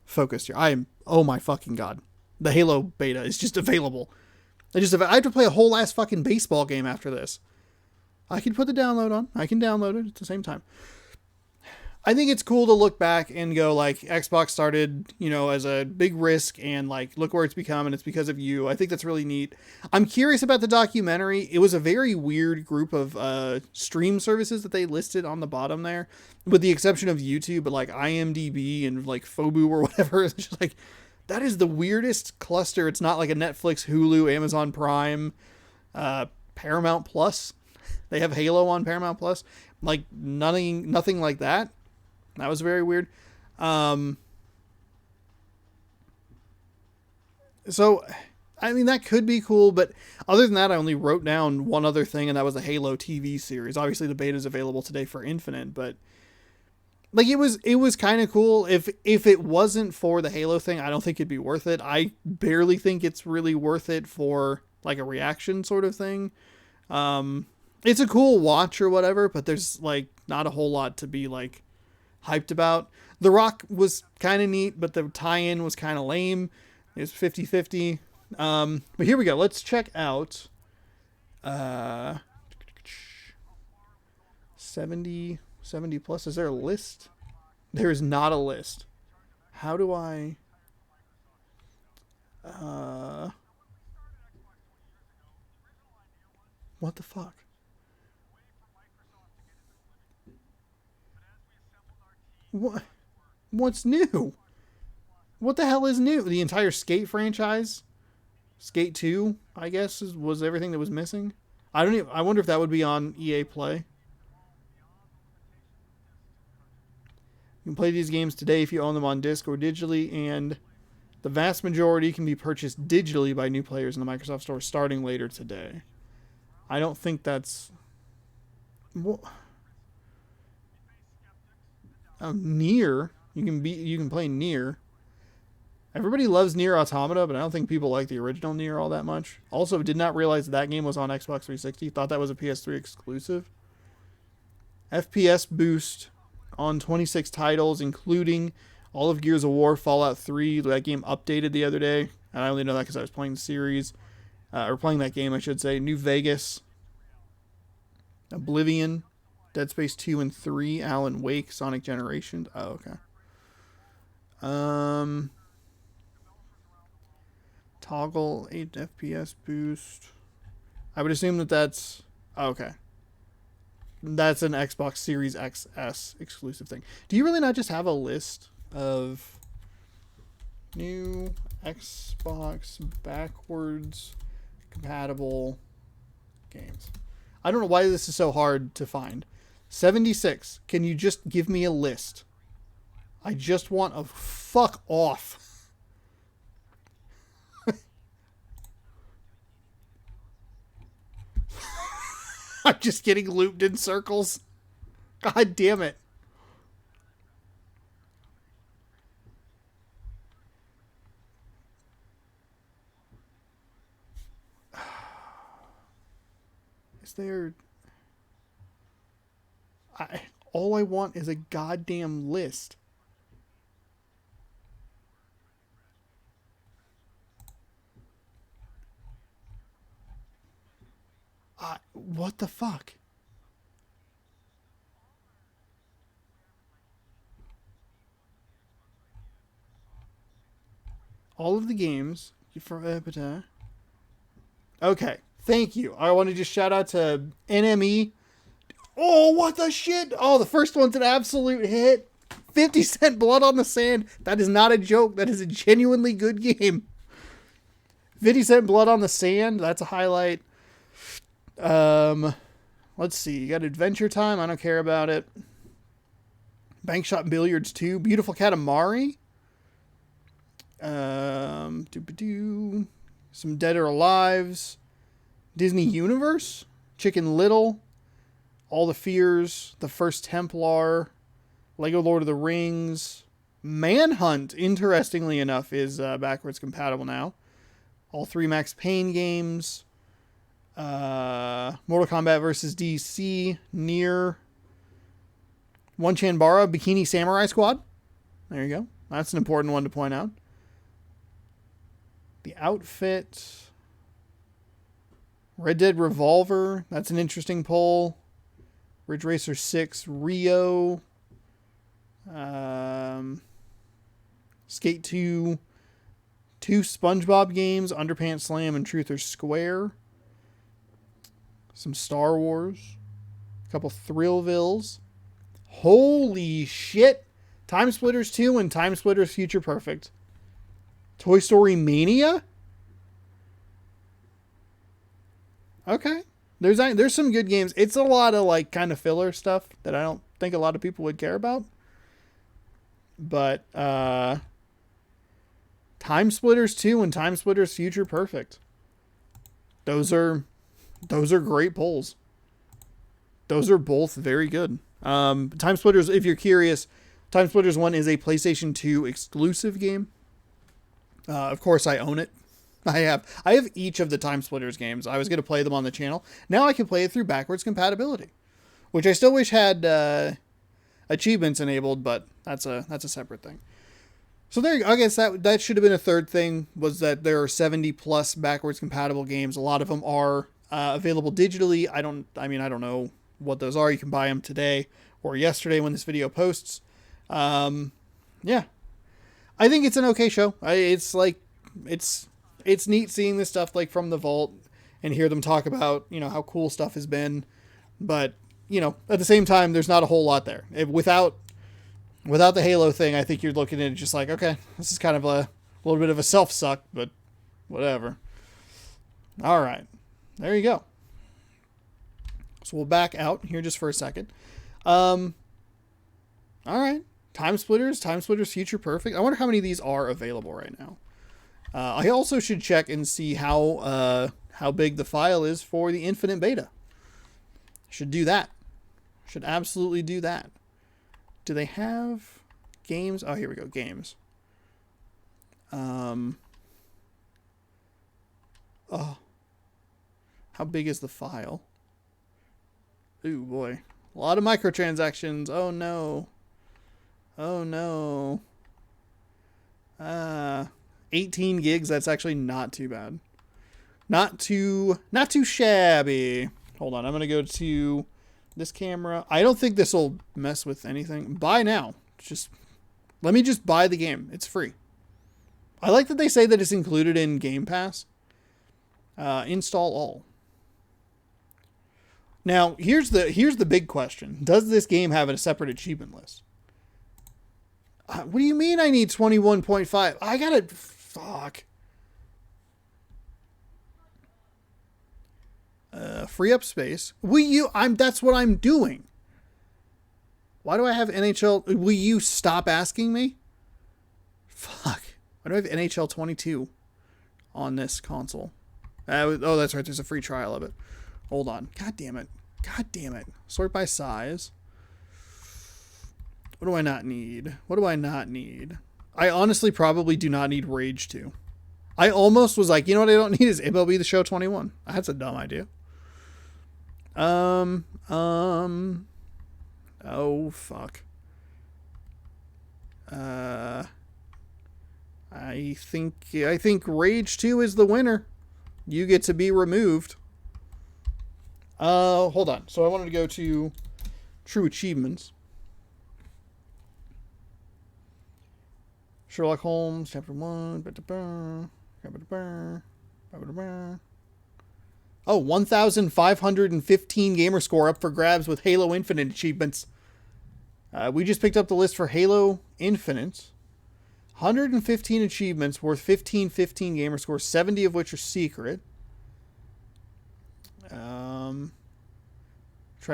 focused here. Oh my fucking god. The Halo beta is just available. I have to play a whole ass fucking baseball game after this. I can put the download on. I can download it at the same time. I think it's cool to look back and go like Xbox started, as a big risk and like look where it's become and it's because of you. I think that's really neat. I'm curious about the documentary. It was a very weird group of stream services that they listed on the bottom there, with the exception of YouTube, but like IMDb and like Fobu or whatever. It's just like, that is the weirdest cluster. It's not like a Netflix, Hulu, Amazon Prime, Paramount Plus. They have Halo on Paramount Plus. Like nothing like that. That was very weird. So, I mean, that could be cool, but other than that, I only wrote down one other thing, and that was the Halo TV series. Obviously, the beta is available today for Infinite, but like it was kind of cool. If it wasn't for the Halo thing, I don't think it'd be worth it. I barely think it's really worth it for like a reaction sort of thing. It's a cool watch or whatever, but there's like not a whole lot to be like hyped about. The Rock was kind of neat, but the tie-in was kind of lame. It was 50-50. But here we go. Let's check out 70 plus. Is there a list? There is not a list. How do I what the fuck? What's new? What the hell is new? The entire Skate franchise? Skate 2, I guess, was everything that was missing. I wonder if that would be on EA Play. You can play these games today if you own them on disc or digitally, and the vast majority can be purchased digitally by new players in the Microsoft Store starting later today. I don't think that's... Nier. You can play Nier. Everybody loves Nier Automata, but I don't think people like the original Nier all that much. Also, did not realize that game was on Xbox 360. Thought that was a PS3 exclusive. FPS boost on 26 titles, including all of Gears of War, Fallout 3. That game updated the other day, and I only know that because I was playing the series. Or playing that game, I should say. New Vegas. Oblivion. Dead Space 2 and 3, Alan Wake, Sonic Generations. Oh, okay. Toggle 8 FPS boost. I would assume that's... Oh, okay. That's an Xbox Series XS exclusive thing. Do you really not just have a list of new Xbox backwards compatible games? I don't know why this is so hard to find. 76. Can you just give me a list? I just want a fuck off. I'm just getting looped in circles. God damn it. Is there... All I want is a goddamn list. What the fuck? All of the games for okay, thank you. I want to just shout out to NME. Oh, what the shit? Oh, the first one's an absolute hit. 50 Cent Blood on the Sand. That is not a joke. That is a genuinely good game. 50 Cent Blood on the Sand. That's a highlight. Let's see. You got Adventure Time. I don't care about it. Bank Shot Billiards 2. Beautiful Katamari. Some Dead or Alives. Disney Universe. Chicken Little. All the Fears. The First Templar. Lego Lord of the Rings. Manhunt, interestingly enough, is backwards compatible now. All 3 Max Payne games. Mortal Kombat vs. DC. Nier. One Chanbara. Bikini Samurai Squad. There you go. That's an important one to point out. The Outfit. Red Dead Revolver. That's an interesting poll. Ridge Racer 6. Rio. Skate 2. 2 SpongeBob games. Underpants Slam and Truth or Square. Some Star Wars. A couple Thrillvilles. Holy shit. Time Splitters 2 and Time Splitters Future Perfect. Toy Story Mania? Okay. There's some good games. It's a lot of like kind of filler stuff that I don't think a lot of people would care about. But Time Splitters 2 and Time Splitters Future Perfect. Those are great polls. Those are both very good. Time Splitters, if you're curious, Time Splitters 1 is a PlayStation 2 exclusive game. Of course, I own it. I have each of the Time Splitters games. I was going to play them on the channel. Now I can play it through backwards compatibility, which I still wish had achievements enabled, but that's a separate thing. So there you go. I guess that should have been a third thing, was that there are 70 plus backwards compatible games. A lot of them are available digitally. I don't know what those are. You can buy them today or yesterday when this video posts. Yeah. I think it's an okay show. It's neat seeing this stuff like from the vault and hear them talk about, how cool stuff has been. But, at the same time, there's not a whole lot there. Without the Halo thing, I think you're looking at it just like, okay, this is kind of a little bit of a self-suck, but whatever. All right. There you go. So we'll back out here just for a second. All right. Time Splitters Future Perfect. I wonder how many of these are available right now. I also should check and see how big the file is for the Infinite Beta. Should do that. Should absolutely do that. Do they have games? Oh, here we go. Games. Oh. How big is the file? Ooh, boy. A lot of microtransactions. Oh, no. Oh, no. 18 gigs. That's actually not too bad. Not too shabby. Hold on. I'm going to go to this camera. I don't think this will mess with anything. Buy now. Let me just buy the game. It's free. I like that they say that it's included in Game Pass. Install all. Now, here's the big question. Does this game have a separate achievement list? What do you mean I need 21.5? I gotta... Fuck. Free up space. That's what I'm doing. Why do I have NHL? Will you stop asking me? Fuck. Why do I have NHL 22 on this console? Oh, that's right. There's a free trial of it. Hold on. God damn it. God damn it. Sort by size. What do I not need? What do I not need? I honestly probably do not need Rage 2. I almost was like, you know what I don't need is MLB The Show 21. That's a dumb idea. Oh, fuck. I think Rage 2 is the winner. You get to be removed. Hold on. So I wanted to go to True Achievements. Sherlock Holmes, Chapter 1. Oh, 1,515 gamer score up for grabs with Halo Infinite achievements. We just picked up the list for Halo Infinite. 115 achievements worth 1515 gamer scores, 70 of which are secret. Tried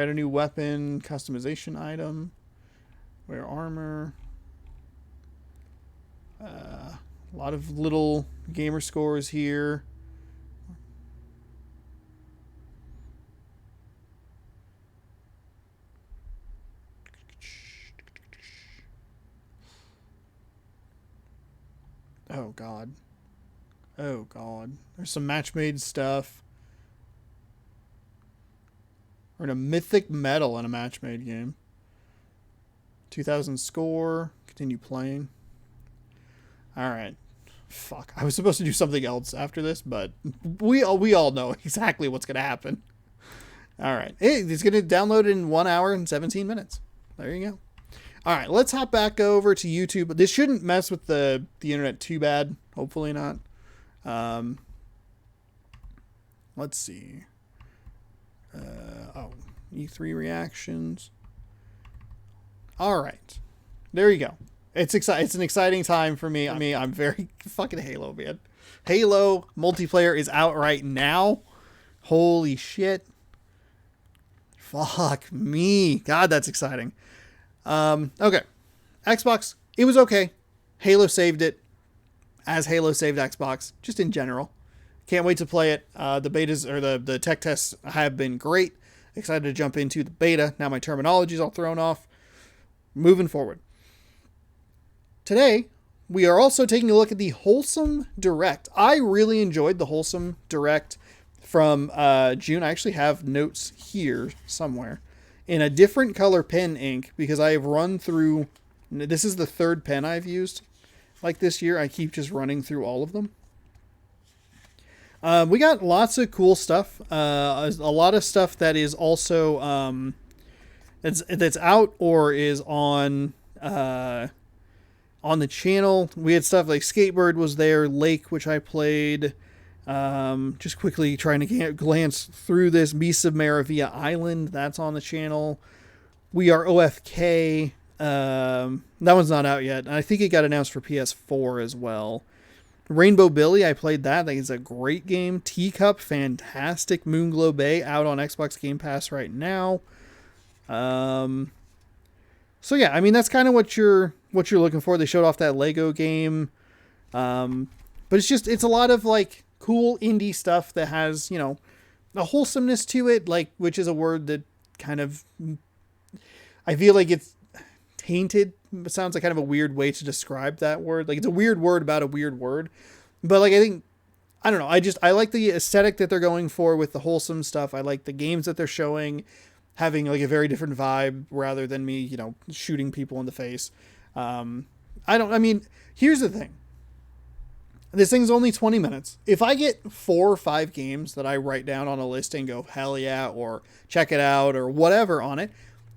a new weapon, customization item, wear armor. A lot of little gamer scores here. Oh, God. Oh, God. There's some match-made stuff. Earn a mythic medal in a match-made game. 2,000 score. Continue playing. Alright. Fuck. I was supposed to do something else after this, but we all know exactly what's going to happen. Alright. Hey, it's going to download in 1 hour and 17 minutes. There you go. All right, let's hop back over to YouTube. This shouldn't mess with the internet too bad. Hopefully not. Let's see. E3 reactions. All right, there you go. It's an exciting time for me. I mean, I'm very fucking Halo, man. Halo multiplayer is out right now. Holy shit. Fuck me. God, that's exciting. Okay. Xbox, it was okay. Halo saved it as Halo saved Xbox, just in general. Can't wait to play it. The betas or the tech tests have been great. Excited to jump into the beta. Now my terminology is all thrown off. Moving forward. Today, we are also taking a look at the Wholesome Direct. I really enjoyed the Wholesome Direct from June. I actually have notes here somewhere in a different color pen ink because I have run through, this is the third pen I've used like this year. I keep just running through all of them. We got lots of cool stuff. A lot of stuff that is also that's out or is on the channel. We had stuff like Skatebird was there, Lake, which I played. Just quickly trying to glance through this. Beasts of Maravilla Island, that's on the channel. We Are OFK. That one's not out yet. I think it got announced for PS4 as well. Rainbow Billy, I played that. I think it's a great game. Teacup, fantastic. Moonglow Bay, out on Xbox Game Pass right now. So yeah, I mean that's kind of what you're looking for. They showed off that Lego game, but it's a lot of like cool indie stuff that has, you know, a wholesomeness to it, like, which is a word that kind of, I feel like it's tainted. It sounds like kind of a weird way to describe that word. Like it's a weird word about a weird word, but like, I don't know. I like the aesthetic that they're going for with the wholesome stuff. I like the games that they're showing, having like a very different vibe rather than me, you know, shooting people in the face. Here's the thing. This thing's only 20 minutes. If I get 4 or 5 games that I write down on a list and go, hell yeah, or check it out or whatever on it,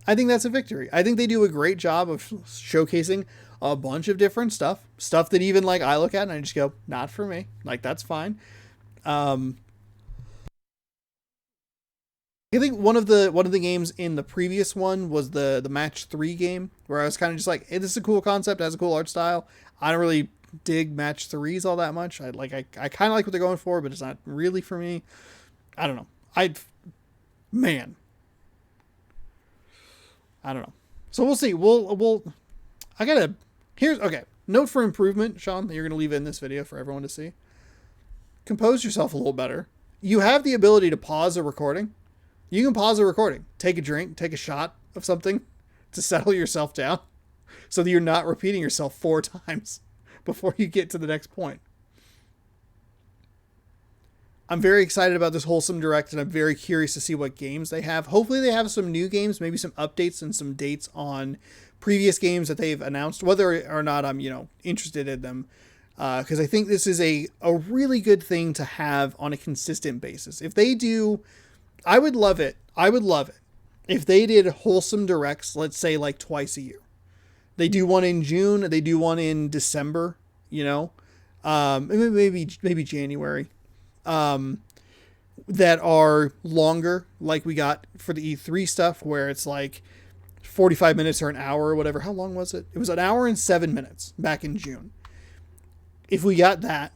I think that's a victory. I think they do a great job of showcasing a bunch of different stuff that even like I look at and I just go, not for me. Like, that's fine. I think one of the games in the previous one was the Match 3 game, where I was kind of just like, hey, this is a cool concept, has a cool art style. I don't really dig Match 3s all that much. I kind of like what they're going for, but it's not really for me. I don't know. I don't know. So we'll see. Note for improvement, Sean, that you're going to leave in this video for everyone to see. Compose yourself a little better. You have the ability to pause a recording. You can pause a recording, take a drink, take a shot of something to settle yourself down so that you're not repeating yourself 4 times before you get to the next point. I'm very excited about this Wholesome Direct, and I'm very curious to see what games they have. Hopefully they have some new games, maybe some updates and some dates on previous games that they've announced, whether or not I'm, interested in them. Because I think this is a really good thing to have on a consistent basis. If they do, I would love it. I would love it if they did Wholesome Directs, let's say like twice a year. They do one in June, they do one in December, maybe January. That are longer, like we got for the E3 stuff, where it's like 45 minutes or an hour or whatever. How long was it? It was an hour and 7 minutes back in June. If we got that,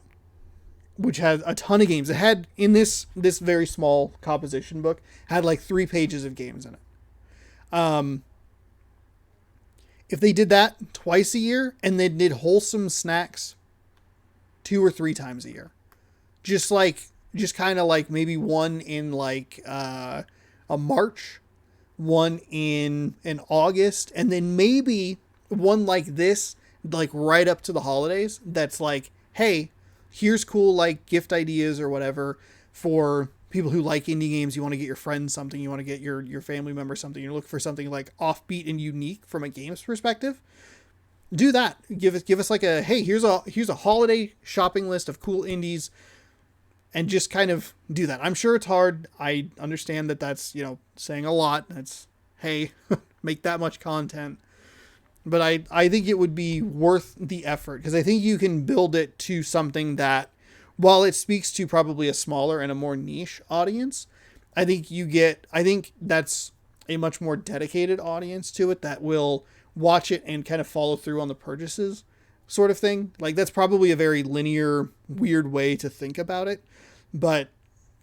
which had a ton of games, it had in this very small composition book, had like 3 pages of games in it. If they did that twice a year and they did Wholesome Snacks 2 or 3 times a year, just kind of like maybe one in like a March, one in August, and then maybe one like this, like right up to the holidays. That's like, hey, here's cool like gift ideas or whatever for people who like indie games. You want to get your friends something, you want to get your family member something, you look for something like offbeat and unique from a games perspective. Do that. Give us like a, hey, here's a holiday shopping list of cool indies. And just kind of do that. I'm sure it's hard. I understand that that's, saying a lot. That's, hey, make that much content. But I think it would be worth the effort, because I think you can build it to something that, while it speaks to probably a smaller and a more niche audience, I think that's a much more dedicated audience to it that will watch it and kind of follow through on the purchases sort of thing. Like, that's probably a very linear, weird way to think about it. But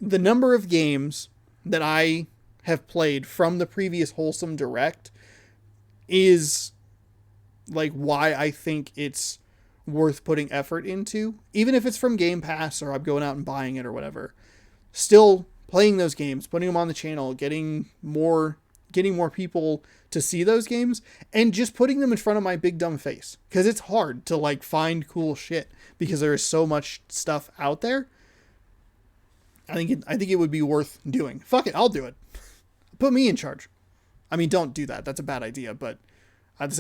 the number of games that I have played from the previous Wholesome Direct is like why I think it's worth putting effort into, even if it's from Game Pass or I'm going out and buying it or whatever. Still playing those games, putting them on the channel, getting more people to see those games, and just putting them in front of my big dumb face, because it's hard to like find cool shit because there is so much stuff out there. I think it would be worth doing. Fuck it, I'll do it. Put me in charge. I mean, don't do that. That's a bad idea. But at the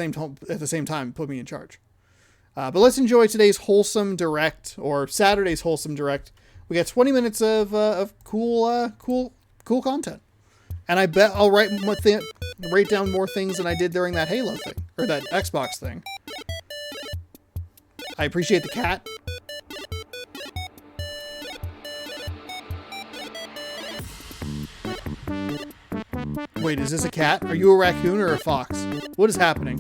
same time, put me in charge. But let's enjoy today's Wholesome Direct, or Saturday's Wholesome Direct. We got 20 minutes of cool content, and I bet I'll write down more things than I did during that Halo thing, or that Xbox thing. I appreciate the cat. Wait, is this a cat? Are you a raccoon or a fox? What is happening?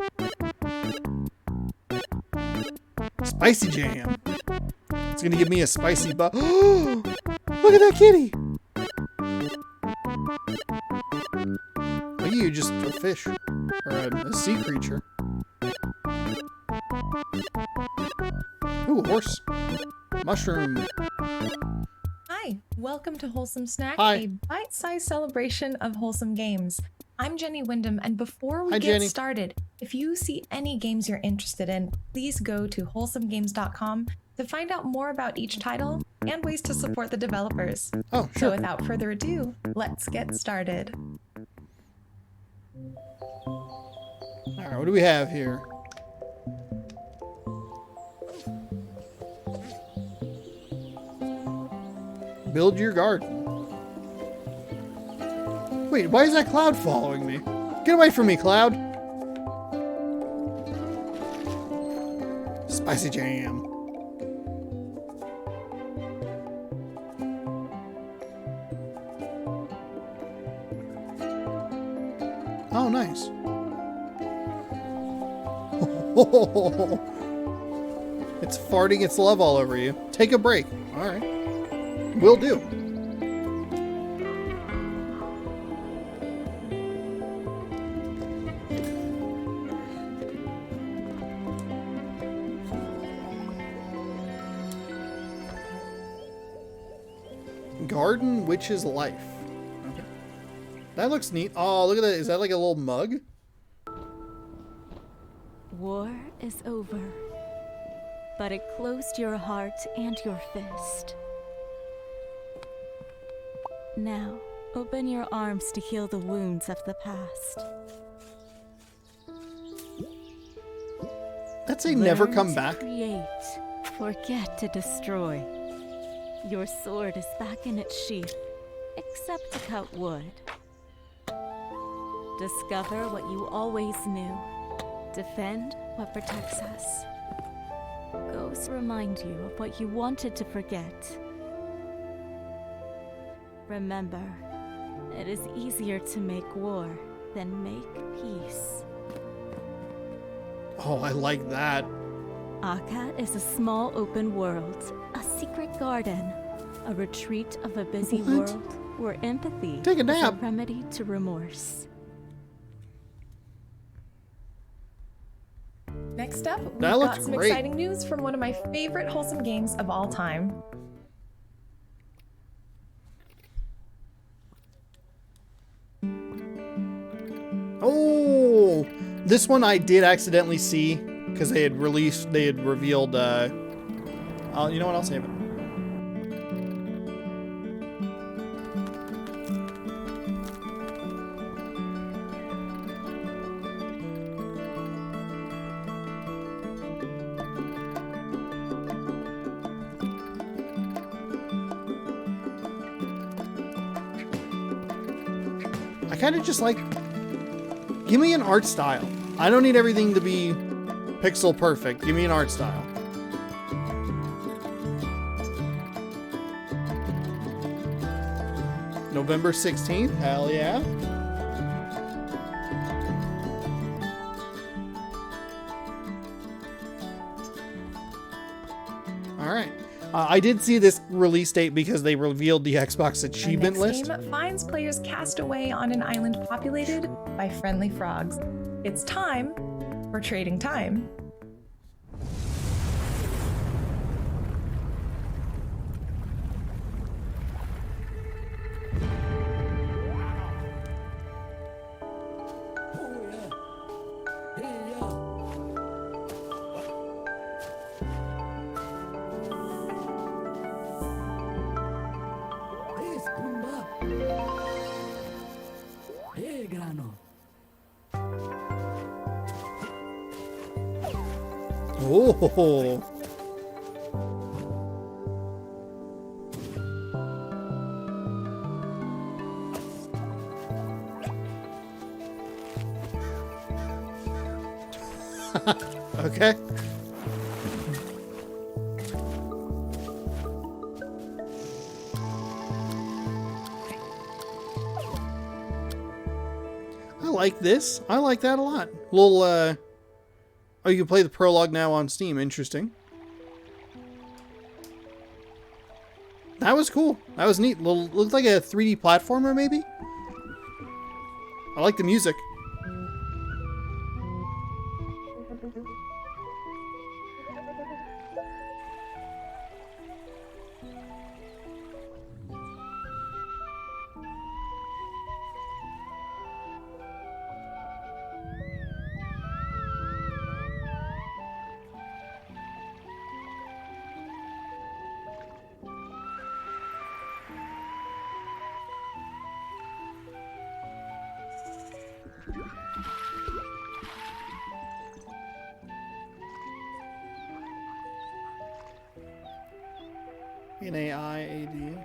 Spicy jam. It's gonna give me a spicy butt. Look at that kitty! Look at you, just a fish. Or a sea creature. Ooh, horse. Mushroom. Hi, welcome to Wholesome Snack, Hi. a bite-sized celebration of wholesome games. I'm Jenny Wyndham, and before we Hi, get Jenny. started, if you see any games you're interested in, please go to wholesomegames.com to find out more about each title and ways to support the developers. Oh, So without further ado, let's get started. Alright, what do we have here? Build your garden. Wait, why is that cloud following me? Get away from me, cloud! Spicy jam. Oh, nice. It's farting its love all over you. Take a break. Alright. Will do. Garden Witch's Life. Okay. That looks neat. Oh, look at that. Is that like a little mug? War is over, but it closed your heart and your fist. Now, open your arms to heal the wounds of the past. Let's say never come back. Create. Forget to destroy. Your sword is back in its sheath, except to cut wood. Discover what you always knew. Defend what protects us. Ghosts remind you of what you wanted to forget. Remember, it is easier to make war than make peace. Oh, I like that. Akat is a small open world, a secret garden, a retreat of a busy world where empathy Take a is a nap. remedy to remorse. Next up, we've That looks got some great. exciting news from one of my favorite wholesome games of all time. Oh, this one I did accidentally see because they had revealed, you know what, I'll save it. I kind of just like, give me an art style. I don't need everything to be pixel perfect. Give me an art style. November 16th? Hell yeah. Alright. I did see this release date because they revealed the Xbox achievement The list. next game finds players cast away on an island populated by friendly frogs. It's time for trading time. Oh. Okay. I like this. I like that a lot. Little, oh, you can play the prologue now on Steam. Interesting. That was cool. That was neat. Looked like a 3D platformer, maybe? I like the music. N-A-I-A-D.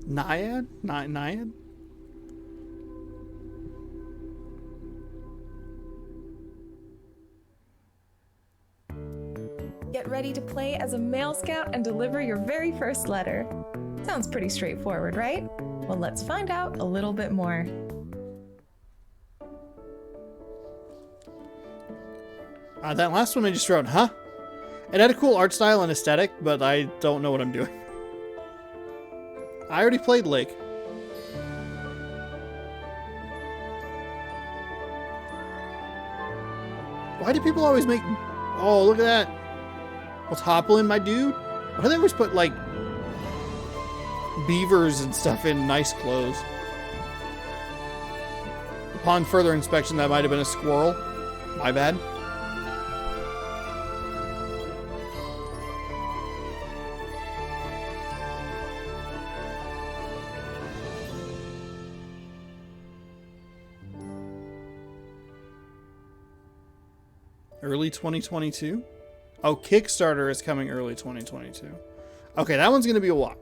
Naiad? Naiad? Get ready to play as a male scout and deliver your very first letter. Sounds pretty straightforward, right? Well, let's find out a little bit more. That last one I just wrote, huh? It had a cool art style and aesthetic, but I don't know what I'm doing. I already played Lake. Why do people always make... Oh, look at that. What's hoppling, my dude? Why do they always put, like, beavers and stuff in nice clothes? Upon further inspection, that might have been a squirrel. My bad. Early 2022? Oh, Kickstarter is coming early 2022. Okay, that one's going to be a while.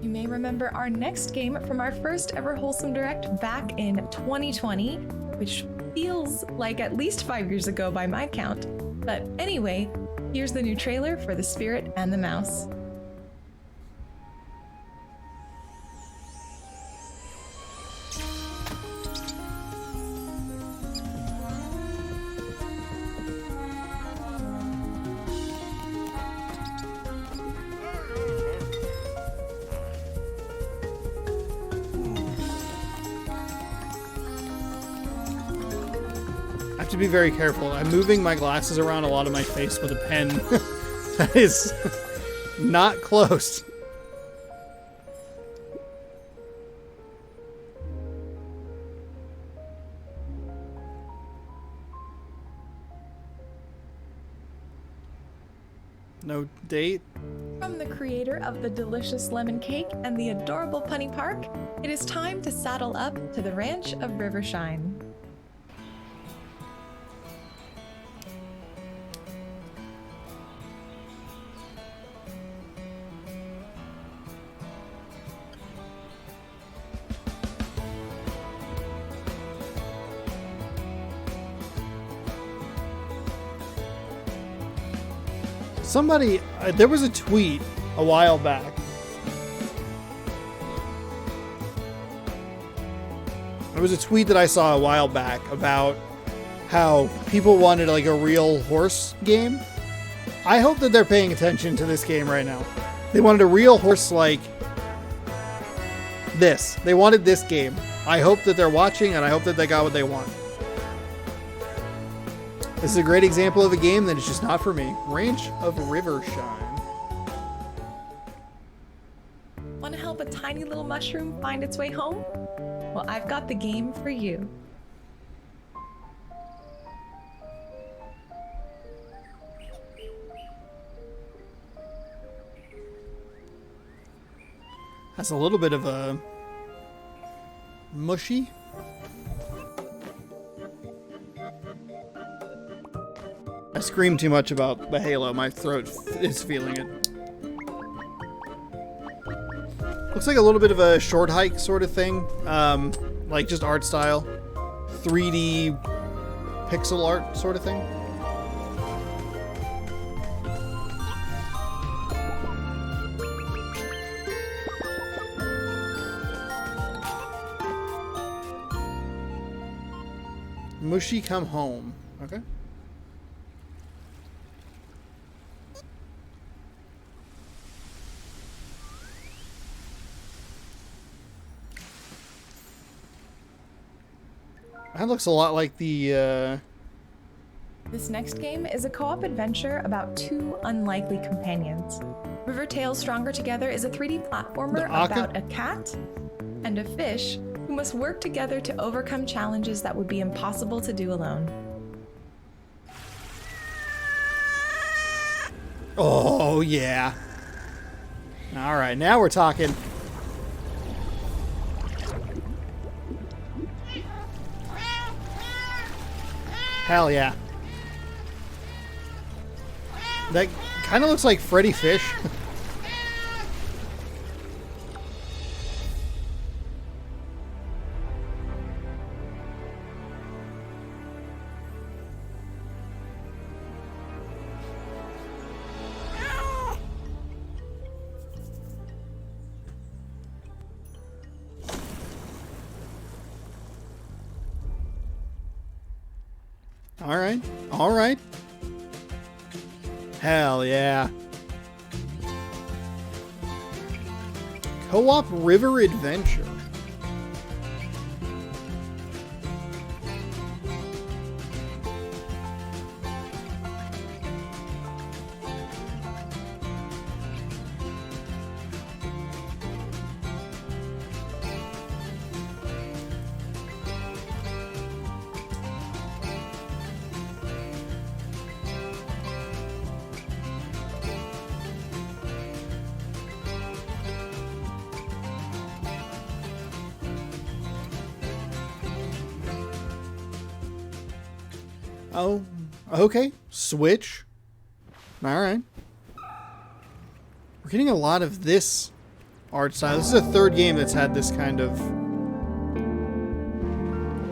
You may remember our next game from our first ever Wholesome Direct back in 2020, which feels like at least 5 years ago by my count. But anyway, here's the new trailer for The Spirit and the Mouse. I have to be very careful. I'm moving my glasses around a lot of my face with a pen. That is not close. No date. From the creator of the delicious lemon cake and the adorable Punny Park, it is time to saddle up to the ranch of Rivershine. Somebody, there was a tweet a while back. There was a tweet that I saw a while back about how people wanted like a real horse game. I hope that they're paying attention to this game right now. They wanted a real horse like this. They wanted this game. I hope that they're watching and I hope that they got what they want. This is a great example of a game that is just not for me. Ranch of Rivershine. Want to help a tiny little mushroom find its way home? Well, I've got the game for you. Has a little bit of a mushy. I scream too much about the Halo. My throat is feeling it. Looks like a little bit of a short hike sort of thing. Like just art style. 3D pixel art sort of thing. Mushy come home. Okay. That looks a lot like the, This next game is a co-op adventure about two unlikely companions. River Tales Stronger Together is a 3D platformer about a cat and a fish who must work together to overcome challenges that would be impossible to do alone. Oh, yeah. All right, now we're talking. Hell yeah. That kind of looks like Freddy Fish. All right. All right. Hell yeah. Co-op river adventure. Oh, okay. Switch. All right. We're getting a lot of this art style. This is a third game that's had this kind of...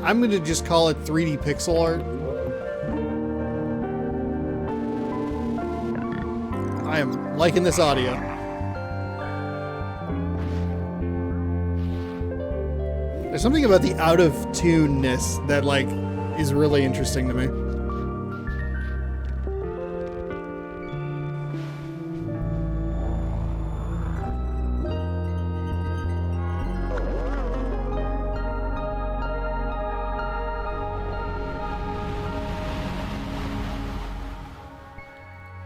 I'm going to just call it 3D pixel art. I am liking this audio. There's something about the out-of-tune-ness that, like, is really interesting to me.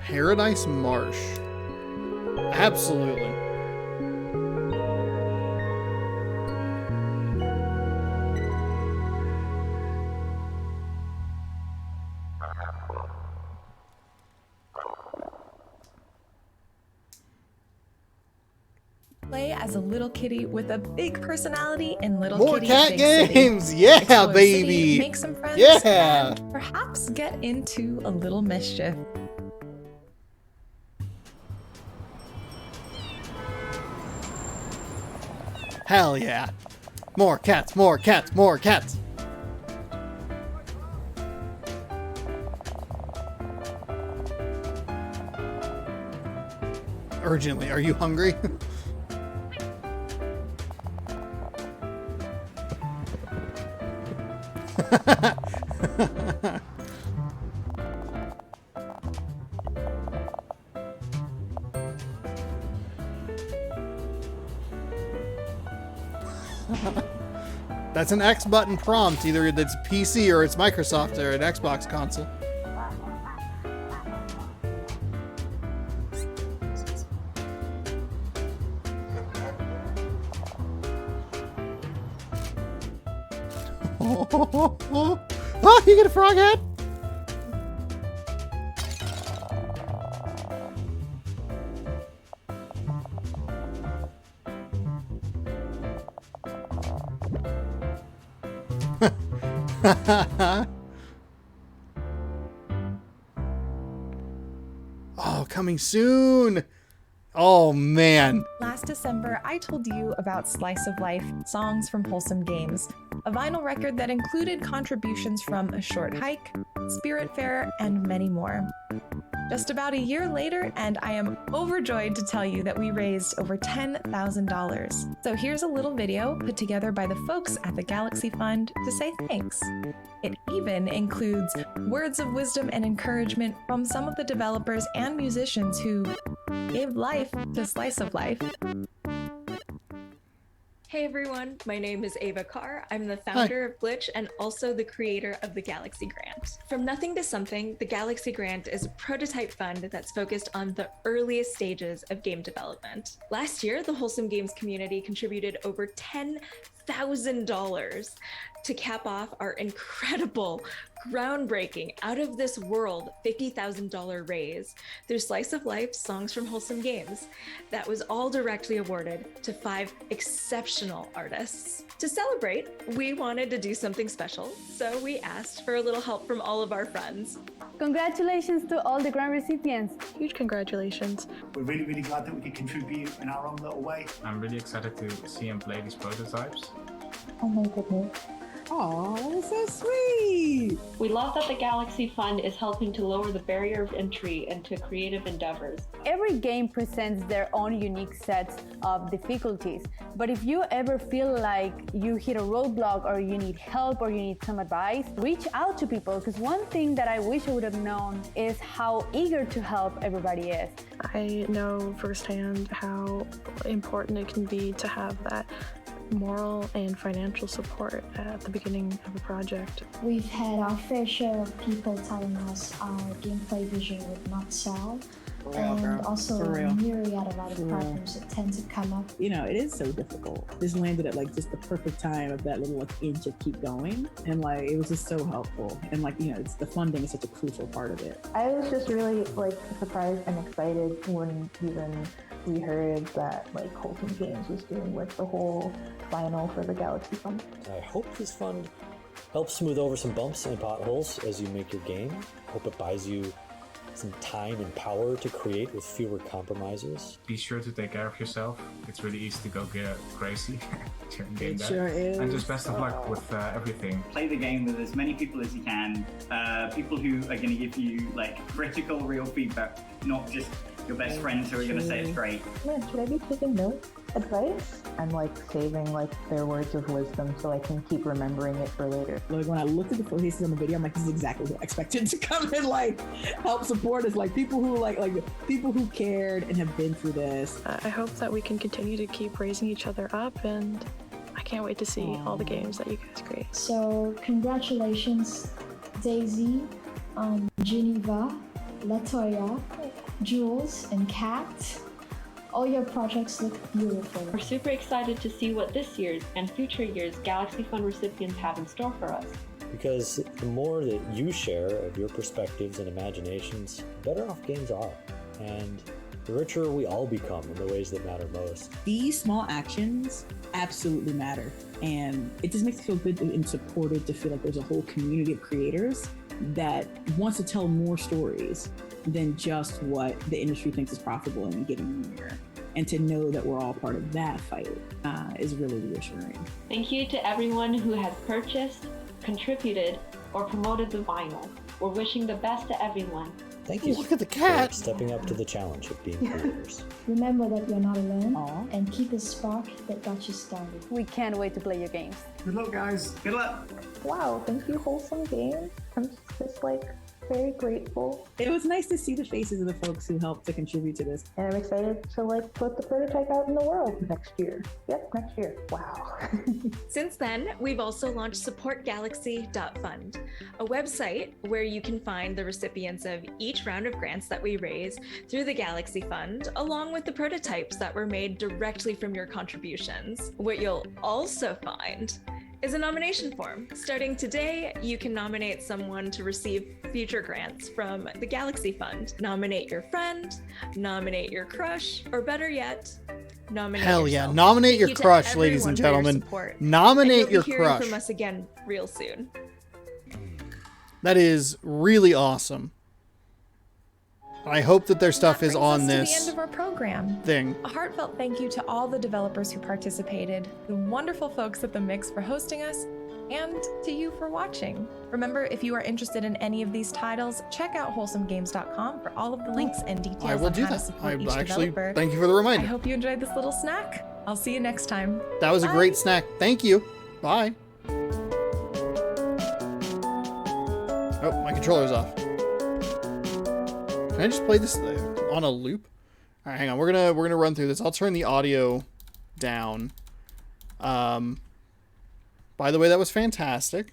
Paradise Marsh. Absolutely. Play as a little kitty with a big personality in Little More Kitty cat Big games! City. Yeah, Explore the baby! city, make some friends, Yeah! and perhaps get into a little mischief. Hell yeah. More cats, more cats, more cats. Urgently, are you hungry? That's an X button prompt. Either it's PC or it's Microsoft or an Xbox console. Oh, you get a frog head? Oh, coming soon. Oh, man. Last December, I told you about Slice of Life, Songs from Wholesome Games, a vinyl record that included contributions from A Short Hike, Spirit Fair, and many more. Just about a year later, and I am overjoyed to tell you that we raised over $10,000. So here's a little video put together by the folks at the Galaxy Fund to say thanks. It even includes words of wisdom and encouragement from some of the developers and musicians who gave life to Slice of Life. Hey everyone, my name is Ava Carr. I'm the founder of Glitch and also the creator of the Galaxy Grant. From nothing to something, the Galaxy Grant is a prototype fund that's focused on the earliest stages of game development. Last year, the Wholesome Games community contributed over $10,000 to cap off our incredible, groundbreaking, out-of-this-world $50,000 raise through Slice of Life Songs from Wholesome Games. That was all directly awarded to 5 exceptional artists. To celebrate, we wanted to do something special, so we asked for a little help from all of our friends. Congratulations to all the grant recipients. Huge congratulations. We're really, really glad that we could contribute in our own little way. I'm really excited to see and play these prototypes. Oh my goodness. Oh, so sweet! We love that the Galaxy Fund is helping to lower the barrier of entry into creative endeavors. Every game presents their own unique sets of difficulties, but if you ever feel like you hit a roadblock or you need help or you need some advice, reach out to people, because one thing that I wish I would have known is how eager to help everybody is. I know firsthand how important it can be to have that moral and financial support at the beginning of a project. We've had our fair share of people telling us our gameplay vision would not sell, and also a myriad of other problems that tend to come up. You know, it is so difficult. This landed at like just the perfect time of that little like inch of keep going, and like it was just so helpful. And like, you know, it's the funding is such a crucial part of it. I was just really like surprised and excited when we heard that like Wholesome Games was doing like the whole final for the Galaxy Fund. I hope this fund Help smooth over some bumps and potholes as you make your game. Hope it buys you some time and power to create with fewer compromises. Be sure to take care of yourself. It's really easy to go get crazy during game It day. sure is. And just best of luck with everything. Play the game with as many people as you can. People who are going to give you like critical, real feedback, not just your best friends who are going to say it's great. Man, should I be taking notes? Advice? I'm like saving like their words of wisdom so I can keep remembering it for later. Like when I looked at the faces on the video, I'm like, this is exactly what I expected to come and like help support us. Like people who like people who cared and have been through this. I hope that we can continue to keep raising each other up, and I can't wait to see all the games that you guys create. So congratulations, Daisy, Geneva, Latoya, Jules, and Kat. All your projects look beautiful. We're super excited to see what this year's and future years Galaxy Fund recipients have in store for us. Because the more that you share of your perspectives and imaginations, the better off games are. And the richer we all become in the ways that matter most. These small actions absolutely matter. And it just makes me feel good and supported to feel like there's a whole community of creators that wants to tell more stories than just what the industry thinks is profitable in a given year. And to know that we're all part of that fight is really reassuring. Thank you to everyone who has purchased, contributed, or promoted the vinyl. We're wishing the best to everyone. Thank you. Look at the cat. For stepping up to the challenge of being creators. Remember that you're not alone, and keep the spark that got you started. We can't wait to play your games. Good luck, guys. Good luck. Wow, thank you, Wholesome Games. I'm just like very grateful. It was nice to see the faces of the folks who helped to contribute to this. And I'm excited to like put the prototype out in the world next year. Yep, next year. Wow. Since then, we've also launched supportgalaxy.fund, a website where you can find the recipients of each round of grants that we raise through the Galaxy Fund, along with the prototypes that were made directly from your contributions. What you'll also find is a nomination form. Starting today, you can nominate someone to receive future grants from the Galaxy Fund. Nominate your friend, nominate your crush, or better yet, nominate Hell yourself. yeah. Nominate Thank your you to crush, ladies and everyone for your gentlemen. support. Nominate And your you'll be hearing crush. from us again real soon. That is really awesome. I hope that their stuff is on To the this end of our program. thing. A heartfelt thank you to all the developers who participated, the wonderful folks at The Mix for hosting us, and to you for watching. Remember, if you are interested in any of these titles, check out wholesomegames.com for all of the links and details I will on do how to that. support I each actually developer. thank you for the reminder. I hope you enjoyed this little snack. I'll see you next time. That was a Bye. great snack. Thank you. Bye. Oh, my controller's off. Can I just play this on a loop? All right, hang on. We're gonna run through this. I'll turn the audio down. By the way, that was fantastic.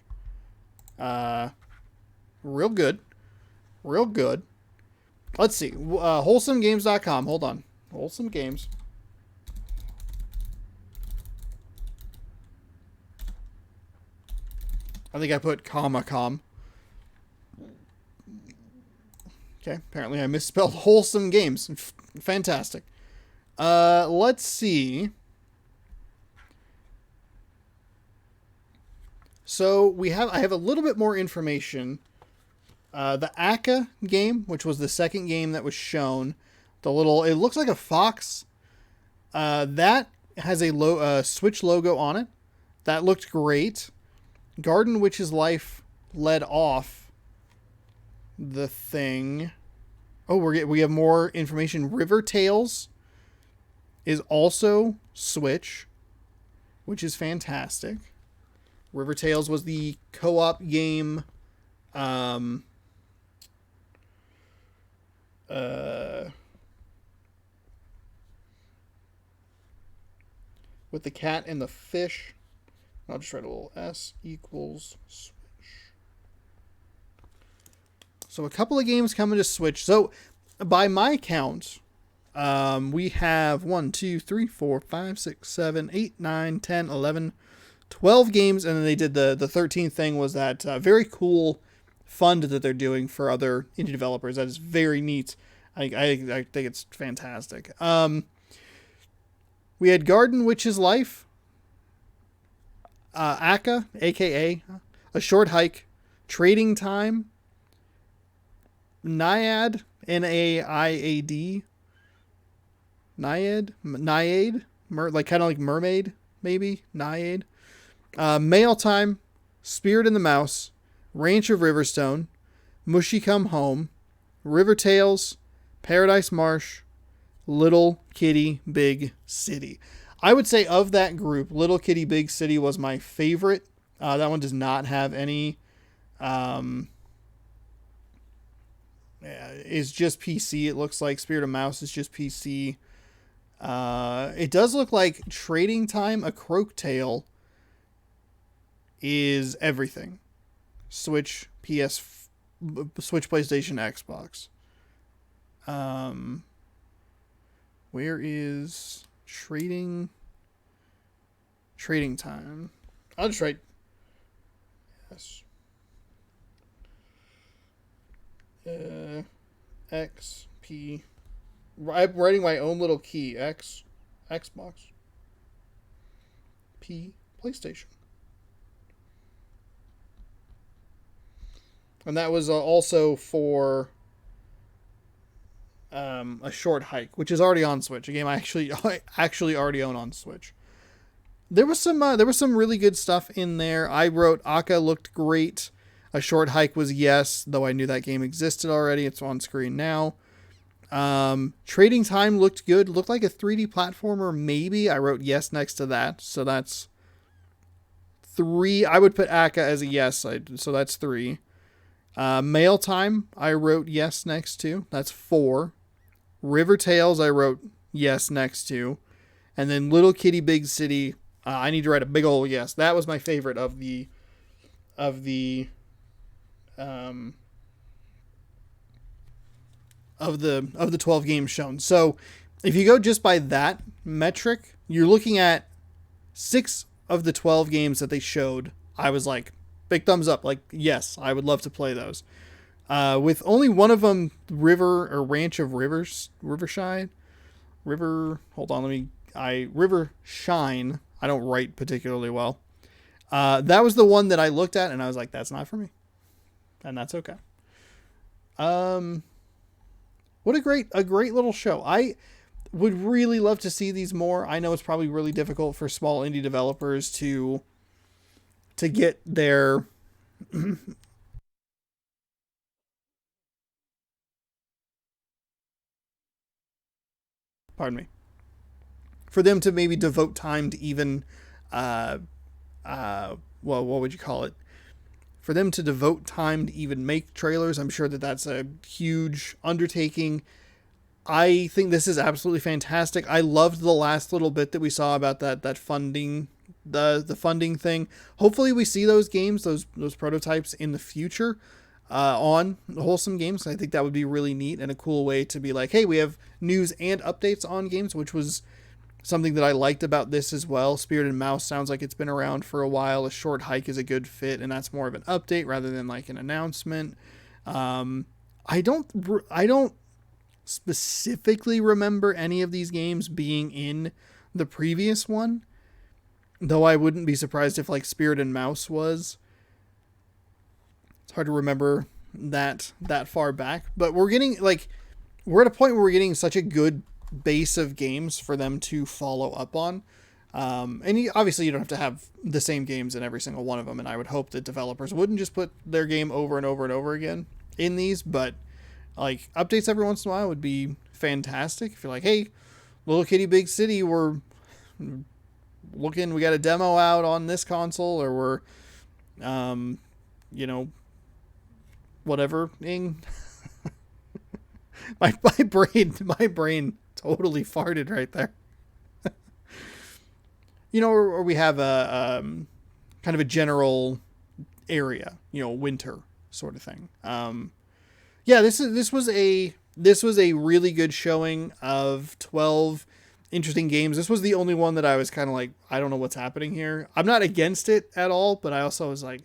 Real good. Real good. Let's see. Wholesomegames.com. Hold on. Wholesome Games. I think I put com. Okay, apparently I misspelled Wholesome Games. Fantastic. Let's see. So I have a little bit more information. The Aka game, which was the second game that was shown, it looks like a fox. That has a Switch logo on it. That looked great. Garden Witch's Life led off the thing. Oh, we have more information. River Tales is also Switch, which is fantastic. River Tales was the co-op game with the cat and the fish. I'll just write a little S equals Switch. So a couple of games coming to Switch. So by my count, we have 1, 2, 3, 4, 5, 6, 7, 8, 9, 10, 11, 12 games. And then they did the 13th thing was that very cool fund that they're doing for other indie developers. That is very neat. I think it's fantastic. We had Garden Witch's Life. Aka, a.k.a. A Short Hike, Trading Time, Naiad, Naiad, Naiad, like kind of like mermaid, maybe, Naiad. Mail Time, Spirit and the Mouse, Ranch of Riverstone, Mushy Come Home, River Tales, Paradise Marsh, Little Kitty Big City. I would say of that group, Little Kitty Big City was my favorite. That one does not have any. Is just PC. It looks like Spirit of Mouse is just PC. It does look like Trading Time, A Croaktail is everything. Switch, Switch, PlayStation, Xbox. Where is Trading Time? I'll just write. Yes. XP. I'm writing my own little key. Xbox. P, PlayStation. And that was also for A Short Hike, which is already on Switch. A game I actually already own on Switch. There was some really good stuff in there. I wrote Aka looked great. A Short Hike was yes, though I knew that game existed already. It's on screen now. Trading Time looked good. Looked like a 3D platformer, maybe. I wrote yes next to that, so that's 3. I would put Aka as a yes, so that's 3. Mail Time, I wrote yes next to. That's 4. River Tales, I wrote yes next to. And then Little Kitty Big City, I need to write a big ol' yes. That was my favorite of the 12 games shown. So if you go just by that metric, you're looking at 6 of the 12 games that they showed. I was like, big thumbs up. Like, yes, I would love to play those. With only one of them, Ranch of Rivershine. Rivershine. I don't write particularly well. That was the one that I looked at and I was like, that's not for me. And that's okay. What a great little show. I would really love to see these more. I know it's probably really difficult for small indie developers to get their pardon me. For them to maybe devote time to even what would you call it? For them to devote time to even make trailers, I'm sure that that's a huge undertaking. I think this is absolutely fantastic. I loved the last little bit that we saw about that funding, the funding thing. Hopefully we see those games, those prototypes in the future on Wholesome Games. I think that would be really neat and a cool way to be like, hey, we have news and updates on games, which was something that I liked about this as well. Spirit and Mouse sounds like it's been around for a while. A Short Hike is a good fit, and that's more of an update rather than like an announcement. I don't specifically remember any of these games being in the previous one, though I wouldn't be surprised if like Spirit and Mouse was. It's hard to remember that far back, but we're at a point where we're getting such a good base of games for them to follow up on. Obviously you don't have to have the same games in every single one of them, and I would hope that developers wouldn't just put their game over and over and over again in these, but like updates every once in a while would be fantastic. If you're like, hey, Little Kitty Big City, we got a demo out on this console, or we're whatever. my brain totally farted right there. Or we have a kind of a general area, winter sort of thing. This was a really good showing of 12 interesting games. This was the only one that I was kind of like, I don't know what's happening here. I'm not against it at all, but I also was like,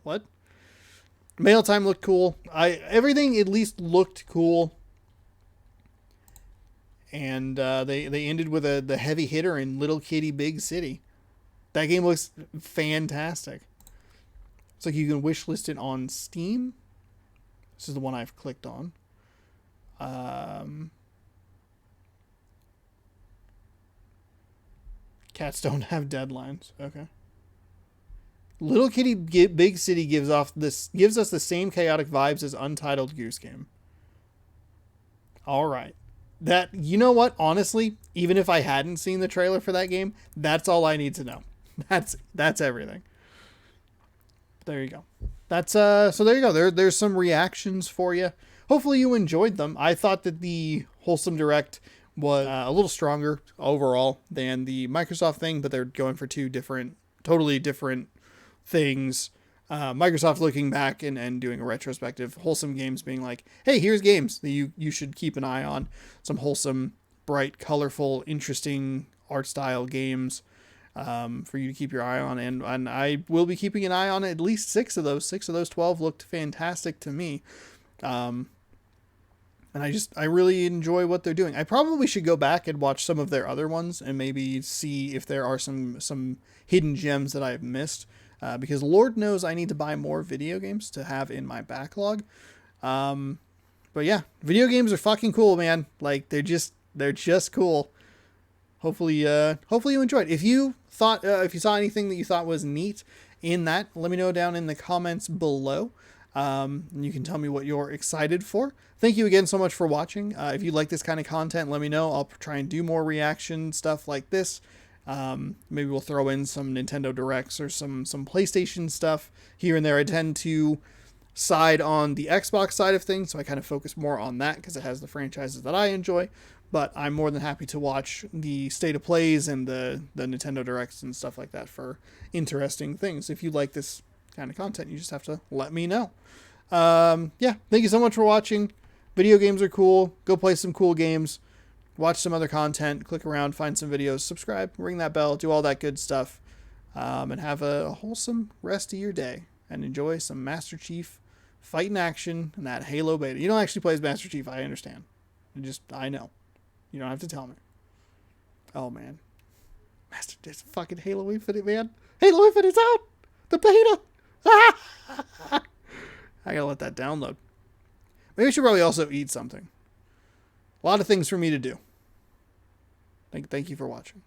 what? Mail Time looked cool. Everything at least looked cool. And they ended with the heavy hitter in Little Kitty Big City. That game looks fantastic. It's like you can wishlist it on Steam. This is the one I've clicked on. Cats don't have deadlines. Okay. Little Kitty Big City gives us the same chaotic vibes as Untitled Goose Game. All right. That, you know what? Honestly, even if I hadn't seen the trailer for that game, that's all I need to know. That's everything. There you go. That's so there you go. There's some reactions for you. Hopefully you enjoyed them. I thought that the Wholesome Direct was a little stronger overall than the Microsoft thing, but they're going for two totally different things. Microsoft looking back and doing a retrospective. Wholesome Games being like, hey, here's games that you should keep an eye on. Some wholesome, bright, colorful, interesting art style games for you to keep your eye on. And I will be keeping an eye on at least 6 of those. 6 of those 12 looked fantastic to me. And I really enjoy what they're doing. I probably should go back and watch some of their other ones and maybe see if there are some hidden gems that I've missed. Because Lord knows I need to buy more video games to have in my backlog. But yeah, video games are fucking cool, man. Like they're just cool. Hopefully you enjoyed. If you saw anything that you thought was neat in that, let me know down in the comments below. And you can tell me what you're excited for. Thank you again so much for watching. If you like this kind of content, let me know. I'll try and do more reaction stuff like this. Maybe we'll throw in some Nintendo Directs or some PlayStation stuff here and there. I tend to side on the Xbox side of things, so I kind of focus more on that because it has the franchises that I enjoy. But I'm more than happy to watch the State of Plays and the Nintendo Directs and stuff like that for interesting things. If you like this kind of content, you just have to let me know. Yeah, thank you so much for watching. Video games are cool. Go play some cool games. Watch some other content. Click around, find some videos. Subscribe, ring that bell, do all that good stuff. And have a wholesome rest of your day. And enjoy some Master Chief fighting action and that Halo beta. You don't actually play as Master Chief, I understand. I know. You don't have to tell me. Oh, man. There's fucking Halo Infinite, man. Halo Infinite's out! The beta! Ah! I gotta let that download. Maybe I should probably also eat something. A lot of things for me to do. Thank you for watching.